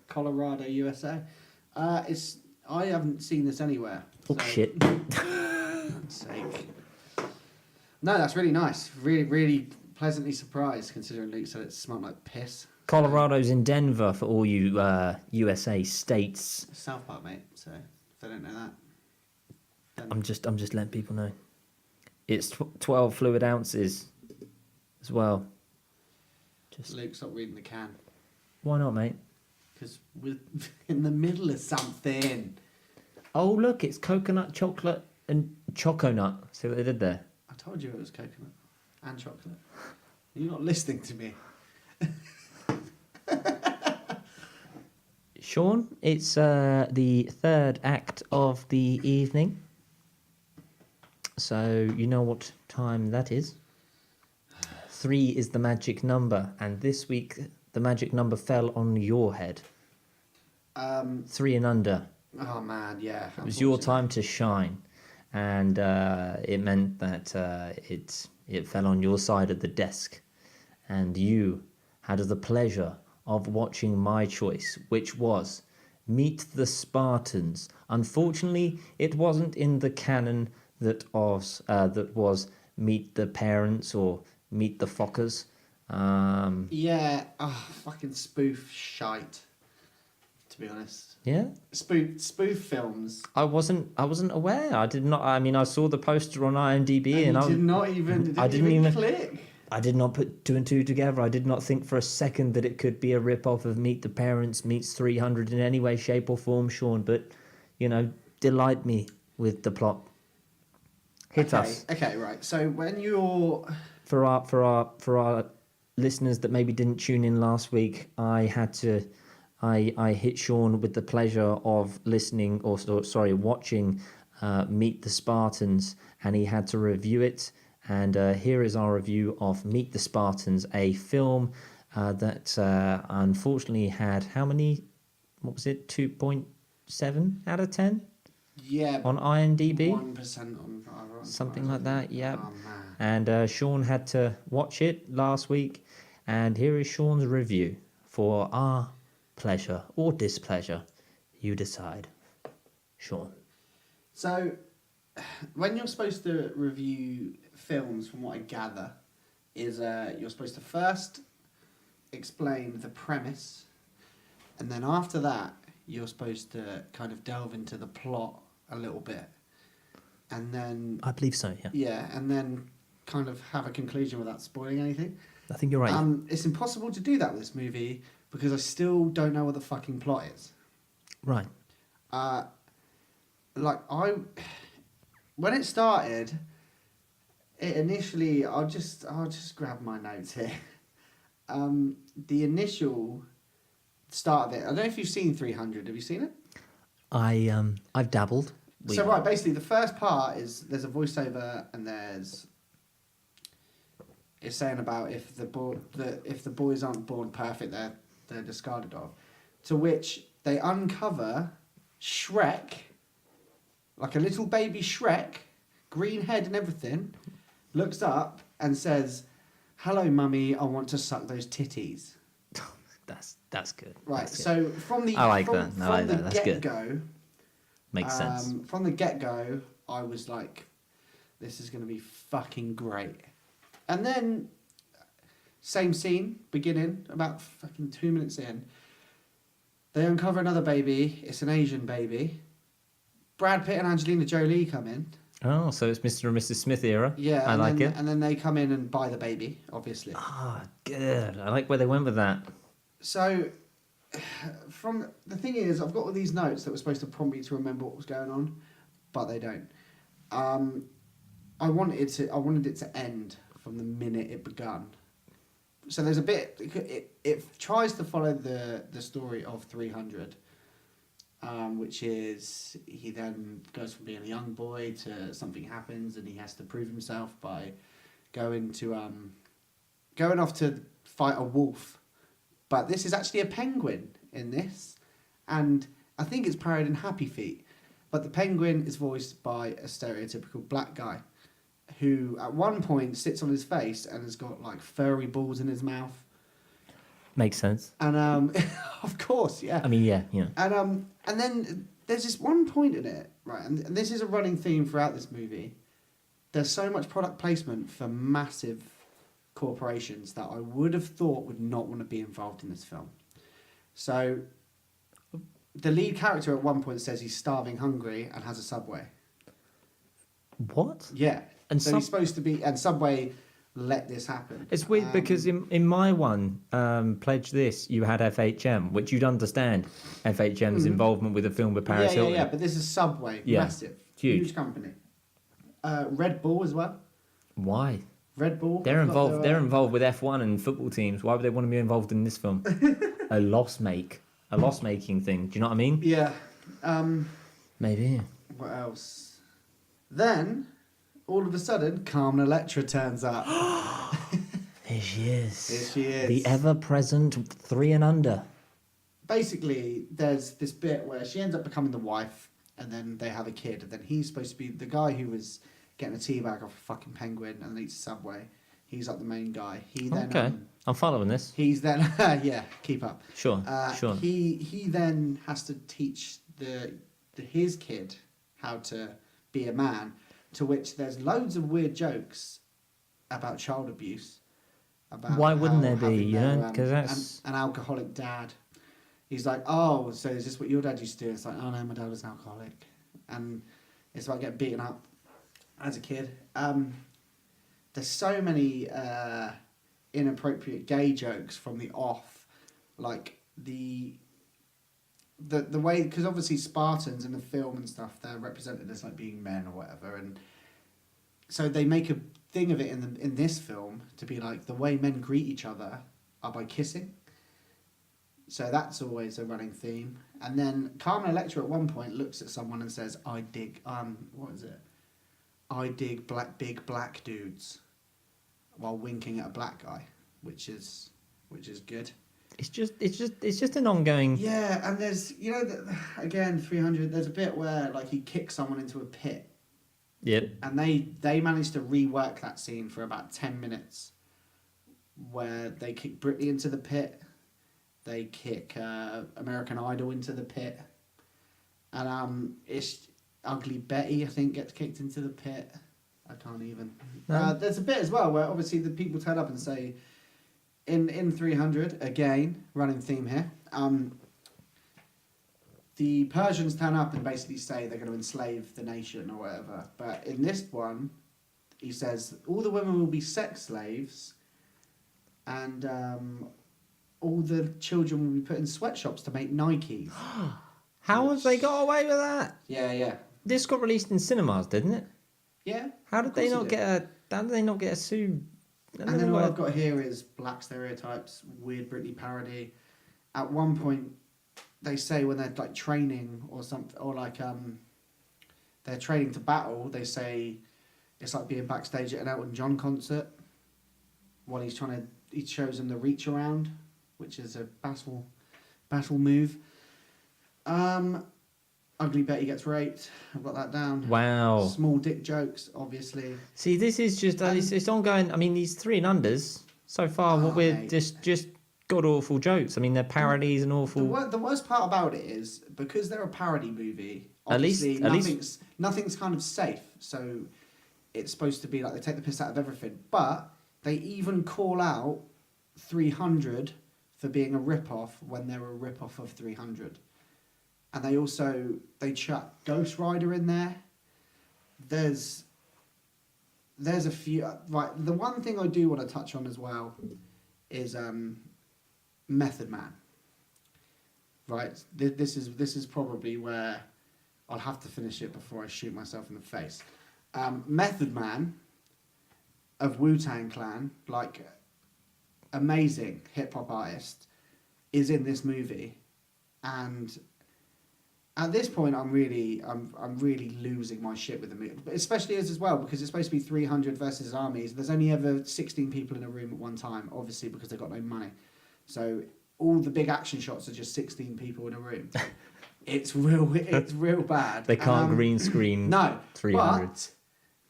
Colorado, USA. I haven't seen this anywhere. Oh so- shit! For God's sake. No, that's really nice. Really, really pleasantly surprised considering Luke said it smelled like piss. Colorado's in Denver for all you USA states. South Park, mate. So if they don't know that, then I'm just letting people know. It's 12 fluid ounces as well. Just Luke, stop reading the can why not, mate? because we're in the middle of something. Oh look, it's coconut, chocolate, and choconut. See what they did there? I told you it was coconut and chocolate. You're not listening to me. Sean, it's the third act of the evening. So you know what time that is. 3 is the magic number, and this week the magic number fell on your head. 3 and under. Oh man, yeah. It was your time to shine, and it meant that it fell on your side of the desk, and you had the pleasure of watching my choice, which was Meet the Spartans. Unfortunately, it wasn't in the canon that was Meet the Parents or Meet the Fockers. Yeah, fucking spoof shite. To be honest, Yeah, spoof films. I wasn't aware. I did not. I mean, I saw the poster on IMDb, and you I did not even. It didn't even click. I did not put 2 and 2 together. I did not think for a second that it could be a rip-off of Meet the Parents meets 300 in any way, shape or form, Sean. But, delight me with the plot. Hit us. Okay, right. So when you're For our listeners that maybe didn't tune in last week, I hit Sean with the pleasure of watching Meet the Spartans, and he had to review it. And here is our review of Meet the Spartans, a film that unfortunately had how many? What was it? 2.7 out of 10 yeah on IMDb. 1% on Something like that. Yeah. Oh man. And Sean had to watch it last week, and here is Sean's review for our pleasure or displeasure. You decide, Sean. So when you're supposed to review films, from what I gather, is you're supposed to first explain the premise, and then after that you're supposed to kind of delve into the plot a little bit, and then I believe so, yeah. yeah, and then kind of have a conclusion without spoiling anything. I think you're right. It's impossible to do that with this movie because I still don't know what the fucking plot is. Right. When it started, it initially, I'll just grab my notes here. The initial start of it, I don't know if you've seen 300. Have you seen it? I've dabbled. So right, basically the first part is there's a voiceover and it's saying about if the boys aren't born perfect, they're discarded of. To which they uncover Shrek, like a little baby Shrek, green head and everything, looks up and says, "Hello, mummy, I want to suck those titties." That's good. Right. That's good. So from the I like from, that. I from like the that. That's good. get-go, Makes sense. from the get-go, I was like, "This is going to be fucking great." And then, same scene, beginning, about fucking 2 minutes in, they uncover another baby. It's an Asian baby. Brad Pitt and Angelina Jolie come in. Oh, so it's Mr. and Mrs. Smith era. Yeah, I like it. And then they come in and buy the baby, obviously. Ah, good. I like where they went with that. So, the thing is, I've got all these notes that were supposed to prompt me to remember what was going on, but they don't. I wanted it to end from the minute it begun. So there's a bit. It tries to follow the story of 300, which is he then goes from being a young boy to something happens and he has to prove himself by going off to fight a wolf. But this is actually a penguin in this, and I think it's parodied in Happy Feet. But the penguin is voiced by a stereotypical black guy, who at one point sits on his face and has got like furry balls in his mouth. Makes sense. And of course, yeah. I mean, yeah. And then there's this one point in it, right? And this is a running theme throughout this movie. There's so much product placement for massive corporations that I would have thought would not want to be involved in this film. So the lead character at one point says he's starving hungry and has a Subway. What? Yeah. And so he's supposed to be, and Subway let this happen. It's weird because in my one, Pledge This, you had FHM, which you'd understand FHM's involvement with a film with Paris Hilton. Yeah, but this is Subway, massive, huge company. Red Bull as well. Why? Red Bull. They're involved. They're involved with F1 and football teams. Why would they want to be involved in this film? a loss making thing. Do you know what I mean? Yeah. Maybe. What else? Then, all of a sudden, Carmen Electra turns up. Here she is. Here she is. The ever-present 3 and under. Basically, there's this bit where she ends up becoming the wife, and then they have a kid, and then he's supposed to be the guy who was getting a tea bag off a fucking penguin and eats a Subway. He's like the main guy. He then Okay, I'm following this. He's then yeah, keep up. Sure. He then has to teach his kid how to be a man. To which there's loads of weird jokes about child abuse. About why wouldn't there be? having You their, know, because that's an alcoholic dad. He's like, oh, so is this what your dad used to do? It's like, oh no, my dad was an alcoholic, and it's about getting beaten up as a kid. There's so many inappropriate gay jokes from the off, like the way, because obviously Spartans in the film and stuff, they're represented as like being men or whatever, and so they make a thing of it in this film to be like the way men greet each other are by kissing. So that's always a running theme. And then Carmen Electra at one point looks at someone and says, "I dig what is it? I dig big black dudes," while winking at a black guy, which is good. it's just an ongoing. Yeah, and there's again 300. There's a bit where like he kicks someone into a pit. Yep. And they managed to rework that scene for about 10 minutes, where they kick Britney into the pit, they kick American Idol into the pit, and it's Ugly Betty, I think, gets kicked into the pit. I can't even. No? There's a bit as well where obviously the people turn up and say, in 300 again, running theme here. The Persians turn up and basically say they're going to enslave the nation or whatever. But in this one, he says all the women will be sex slaves, and all the children will be put in sweatshops to make Nikes. How have they got away with that? Yeah. This got released in cinemas, didn't it? Yeah. How did they not get a? How did they not get a sue? And then what I've got here is black stereotypes, weird Britney parody. At one point, they say when they're like training or something, or like they're training to battle, they say it's like being backstage at an Elton John concert. While he shows them the reach around, which is a battle move. Ugly Betty gets raped. I've got that down. Wow. Small dick jokes, obviously. See, this is just it's ongoing. I mean, these 3 and unders so far. What we're mate. just god awful jokes. I mean, they're parodies and awful. The worst part about it is because they're a parody movie. At least- Obviously, nothing's kind of safe. So it's supposed to be like they take the piss out of everything. But they even call out 300 for being a rip-off when they're a rip-off of 300. And they chuck Ghost Rider in there. There's a few. Right, the one thing I do want to touch on as well is Method Man. Right, this is probably where I'll have to finish it before I shoot myself in the face. Method Man of Wu-Tang Clan, like amazing hip hop artist, is in this movie, and at this point I'm really losing my shit with the movie, but especially as well because it's supposed to be 300 versus armies. There's only ever 16 people in a room at one time, obviously because they've got no money. So all the big action shots are just 16 people in a room. It's real bad. They can't green screen. No, 300. but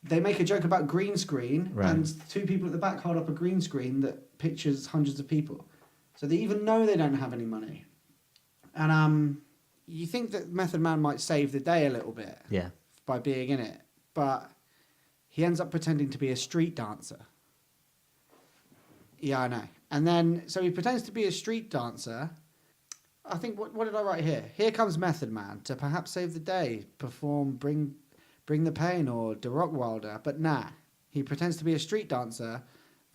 they make a joke about green screen, Right. and 2 people at the back hold up a green screen that pictures hundreds of people. So they even know they don't have any money. And you think that Method Man might save the day a little bit Yeah. by being in it, but he ends up pretending to be a street dancer. Yeah, I know. And then, so he pretends to be a street dancer. I think, what did I write here? Here comes Method Man to perhaps save the day, perform Bring the Pain or The Rockwilder. But nah, he pretends to be a street dancer.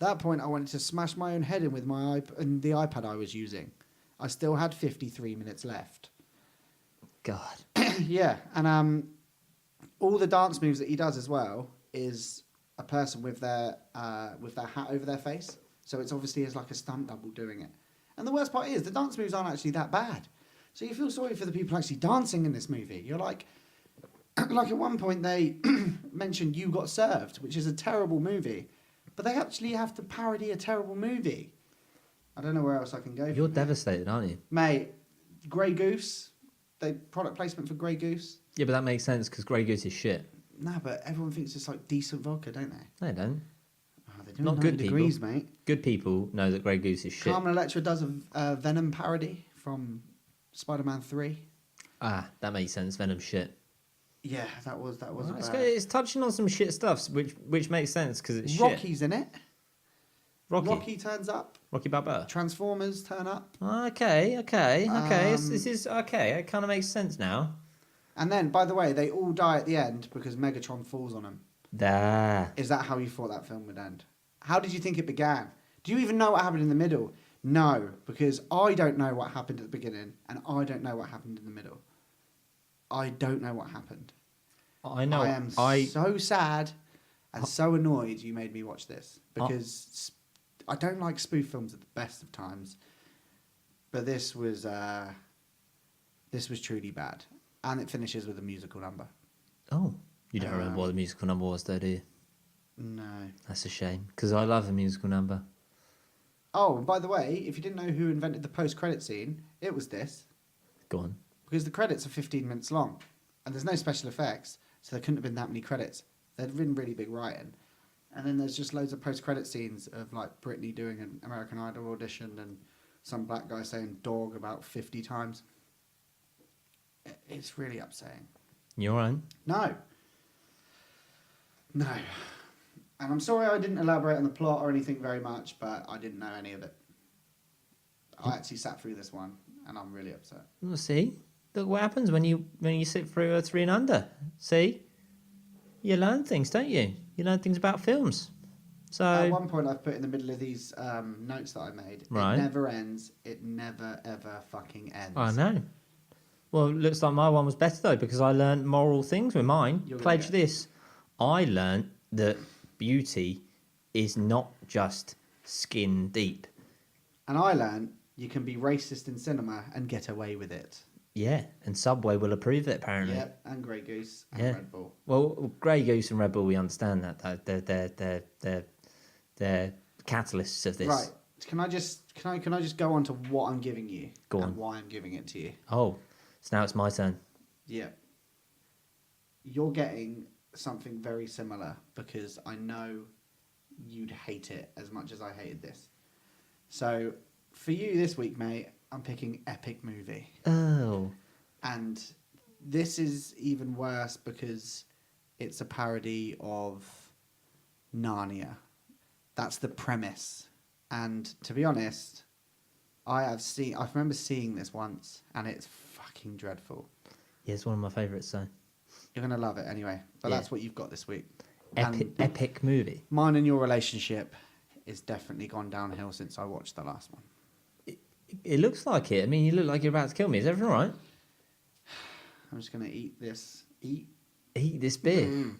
At that point, I wanted to smash my own head in with the iPad I was using. I still had 53 minutes left. God. Yeah, and all the dance moves that he does as well is a person with their hat over their face. So it's obviously as like a stunt double doing it. And the worst part is the dance moves aren't actually that bad. So you feel sorry for the people actually dancing in this movie. You're like at one point they mentioned You Got Served, which is a terrible movie, but they actually have to parody a terrible movie. I don't know where else I can go. You're devastated, aren't you? Mate, Grey Goose. They product placement for Grey Goose. Yeah, but that makes sense because Grey Goose is shit. Nah, but everyone thinks it's like decent vodka, don't they? No, they don't. Oh, they're doing Not 90 good degrees, people. mate. Good people know that Grey Goose is shit. Carmen Electra does a Venom parody from Spider-Man 3. Ah, that makes sense. Venom shit. Yeah, that was Well, it's, bad. it's touching on some shit stuff, which makes sense because it's shit. Rocky's in it. Rocky. Rocky turns up. Rocky Balboa. Transformers turn up. Okay. This is okay. It kind of makes sense now. And then, by the way, they all die at the end because Megatron falls on them. There. Is that how you thought that film would end? How did you think it began? Do you even know what happened in the middle? No, because I don't know what happened at the beginning, and I don't know what happened in the middle. I don't know what happened. I know. I am so sad and so annoyed you made me watch this because I don't like spoof films at the best of times, but this was truly bad, and it finishes with a musical number. Oh, you don't remember what the musical number was, though, do you? No. That's a shame because I love a musical number. Oh, and by the way, if you didn't know who invented the post-credit scene, it was this. Go on. Because the credits are 15 minutes long, and there's no special effects, so there couldn't have been that many credits. They'd been really big writing. And then there's just loads of post-credit scenes of like Britney doing an American Idol audition and some black guy saying dog about 50 times. It's really upsetting. You alright? No. And I'm sorry I didn't elaborate on the plot or anything very much, but I didn't know any of it. I actually sat through this one, and I'm really upset. Well, see, look what happens when you sit through a 3 and under. See, you learn things, don't you? You learn things about films. So At one point, I've put in the middle of these notes that I made. Right. It never ends. It never ever fucking ends. I know. Well, it looks like my one was better though because I learned moral things with mine. You're gonna Pledge get- this. I learned that beauty is not just skin deep. And I learned you can be racist in cinema and get away with it. Yeah, and Subway will approve it apparently. Yep, and Grey Goose and Yeah. Red Bull. Well, Grey Goose and Red Bull, we understand that though. They're catalysts of this. Right. Can I just go on to what I'm giving you? Go and on. why I'm giving it to you. Oh, so now it's my turn. Yeah. You're getting something very similar because I know you'd hate it as much as I hated this. So, for you this week, mate, I'm picking Epic Movie. Oh. And this is even worse because it's a parody of Narnia. That's the premise. And to be honest, I remember seeing this once and it's fucking dreadful. Yeah, it's one of my favourites, so. You're going to love it anyway. But Yeah. that's what you've got this week. Epic movie. Mine and your relationship is definitely gone downhill since I watched the last one. It looks like it. I mean, you look like you're about to kill me. Is everything all right? I'm just going to eat this. Eat this beer. I'm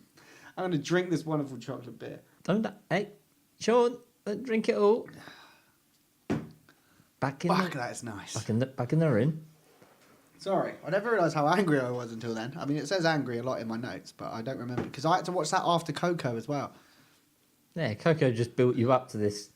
going to drink this wonderful chocolate beer. Don't. Hey, Sean, don't drink it all. Back in Fuck, the, that is nice. back in the room. Sorry, I never realised how angry I was until then. I mean, it says angry a lot in my notes, but I don't remember because I had to watch that after Coco as well. Yeah, Coco just built you up to this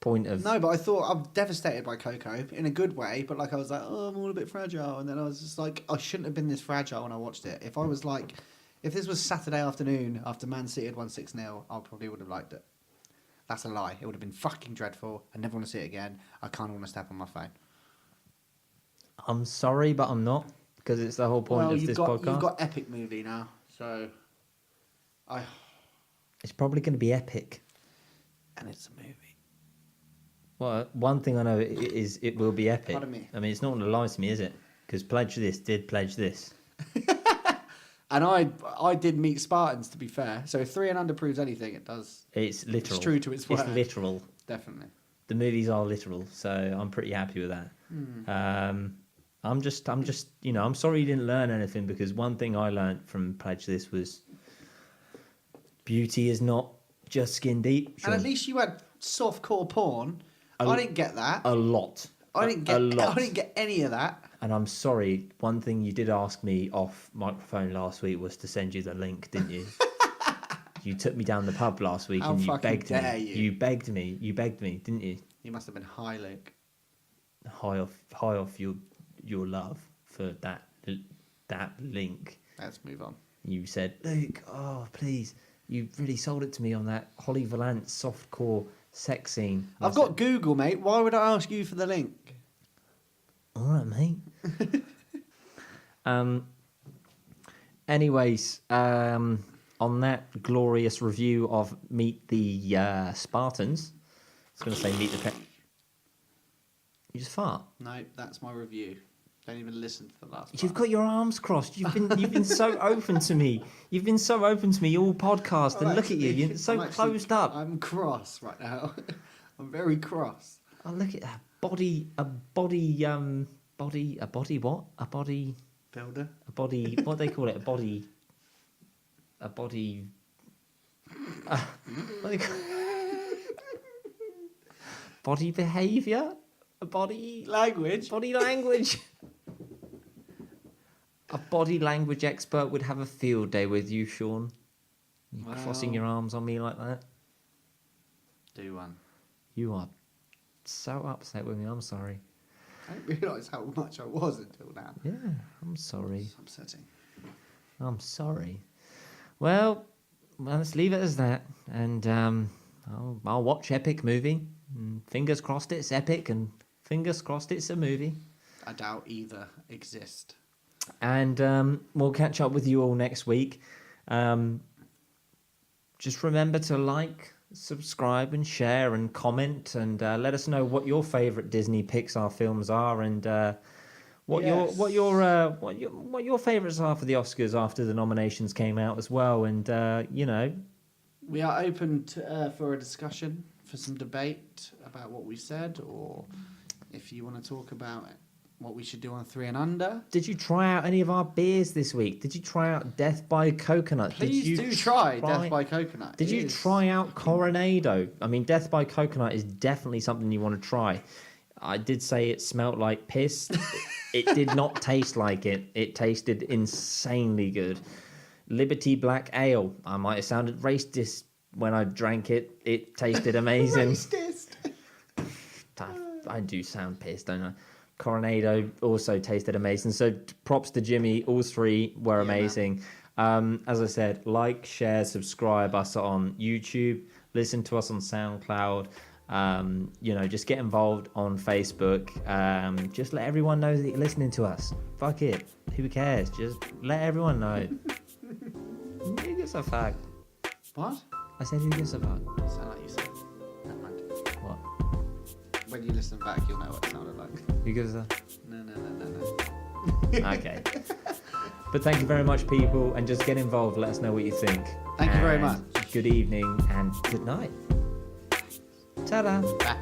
point of. No, but I thought I'm devastated by Coco in a good way, but like I was like, oh, I'm all a bit fragile, and then I was just like, I shouldn't have been this fragile when I watched it. If I was like, if this was Saturday afternoon after Man City had won 6-0, I probably would have liked it. That's a lie. It would have been fucking dreadful. I never want to see it again. I can't want to step on my phone. I'm sorry, but I'm not because it's the whole point of this podcast. You've got Epic Movie now, so It's probably going to be epic. and it's a movie. Well, one thing I know is it will be epic. Pardon me. I mean, it's not going to lie to me, is it? Because Pledge This did Pledge This. And I did meet Spartans, to be fair. So if 3 and under proves anything, it does. It's literal. It's true to its word. It's literal. Definitely. The movies are literal, so I'm pretty happy with that. I'm just, I'm sorry you didn't learn anything because one thing I learned from Pledge This was beauty is not just skin deep. And Sean. at least you had softcore porn. I didn't get that. A lot. I didn't get any of that. And I'm sorry, one thing you did ask me off microphone last week was to send you the link, didn't you? You took me down the pub last week How and you fucking begged me. dare you. You begged me, didn't you? You must have been high, Luke. High off your love for that link. Let's move on. You said, Luke, oh please, you really sold it to me on that Holly Valance softcore sex scene. I've got Google, mate. Why would I ask you for the link? All right, mate. Anyways, on that glorious review of Meet the Spartans, I was going to say Meet the You just fart. No, that's my review. Don't even listen to the last You've part. got your arms crossed. You've been so open to me. You've been so open to me all podcast. And look at you. You're so closed up. I'm cross right now. I'm very cross. Oh, look at that body. A body. What? A body. Builder. A body. What do they call it? A body. A body. What do they call body behaviour. A body Language. Body language. A body language expert would have a field day with you, Sean. You crossing your arms on me like that. Do one. You are so upset with me. I'm sorry. I didn't realise how much I was until now. Yeah, I'm sorry. It's upsetting. I'm sorry. Well, let's leave it as that. And I'll watch Epic Movie. And fingers crossed it's epic, and fingers crossed it's a movie. I doubt either exist. And we'll catch up with you all next week. just remember to like, subscribe, and share, and comment, and let us know what your favourite Disney Pixar films are, and what Yes. what your favourites are for the Oscars after the nominations came out as well. And We are open for a discussion, for some debate about what we said, or if you want to talk about what we should do on 3 and Under. did you try out any of our beers this week? Did you try out Death by Coconut? Please do try Death by Coconut. Did It you is- try out Coronado? I mean, Death by Coconut is definitely something you want to try. I did say it smelled like piss. It did not taste like it. It tasted insanely good. Liberty Black Ale. I might have sounded racist when I drank it. It tasted amazing. Racist. I do sound pissed, don't I? Coronado also tasted amazing. So props to Jimmy. All three were Yeah, man. amazing. As I said, like, share, subscribe us on YouTube. Listen to us on SoundCloud. Just get involved on Facebook. Just let everyone know that you're listening to us. Fuck it. Who cares? Just let everyone know. Who gives a fuck? What? I said who gives a fuck? Sound like you said. Never mind. What? When you listen back, you'll know what it sounded like. Who gives a... No. Okay. But thank you very much, people, and just get involved. Let us know what you think. Thank you very And much. Good evening and good night. Ta-da. Bye.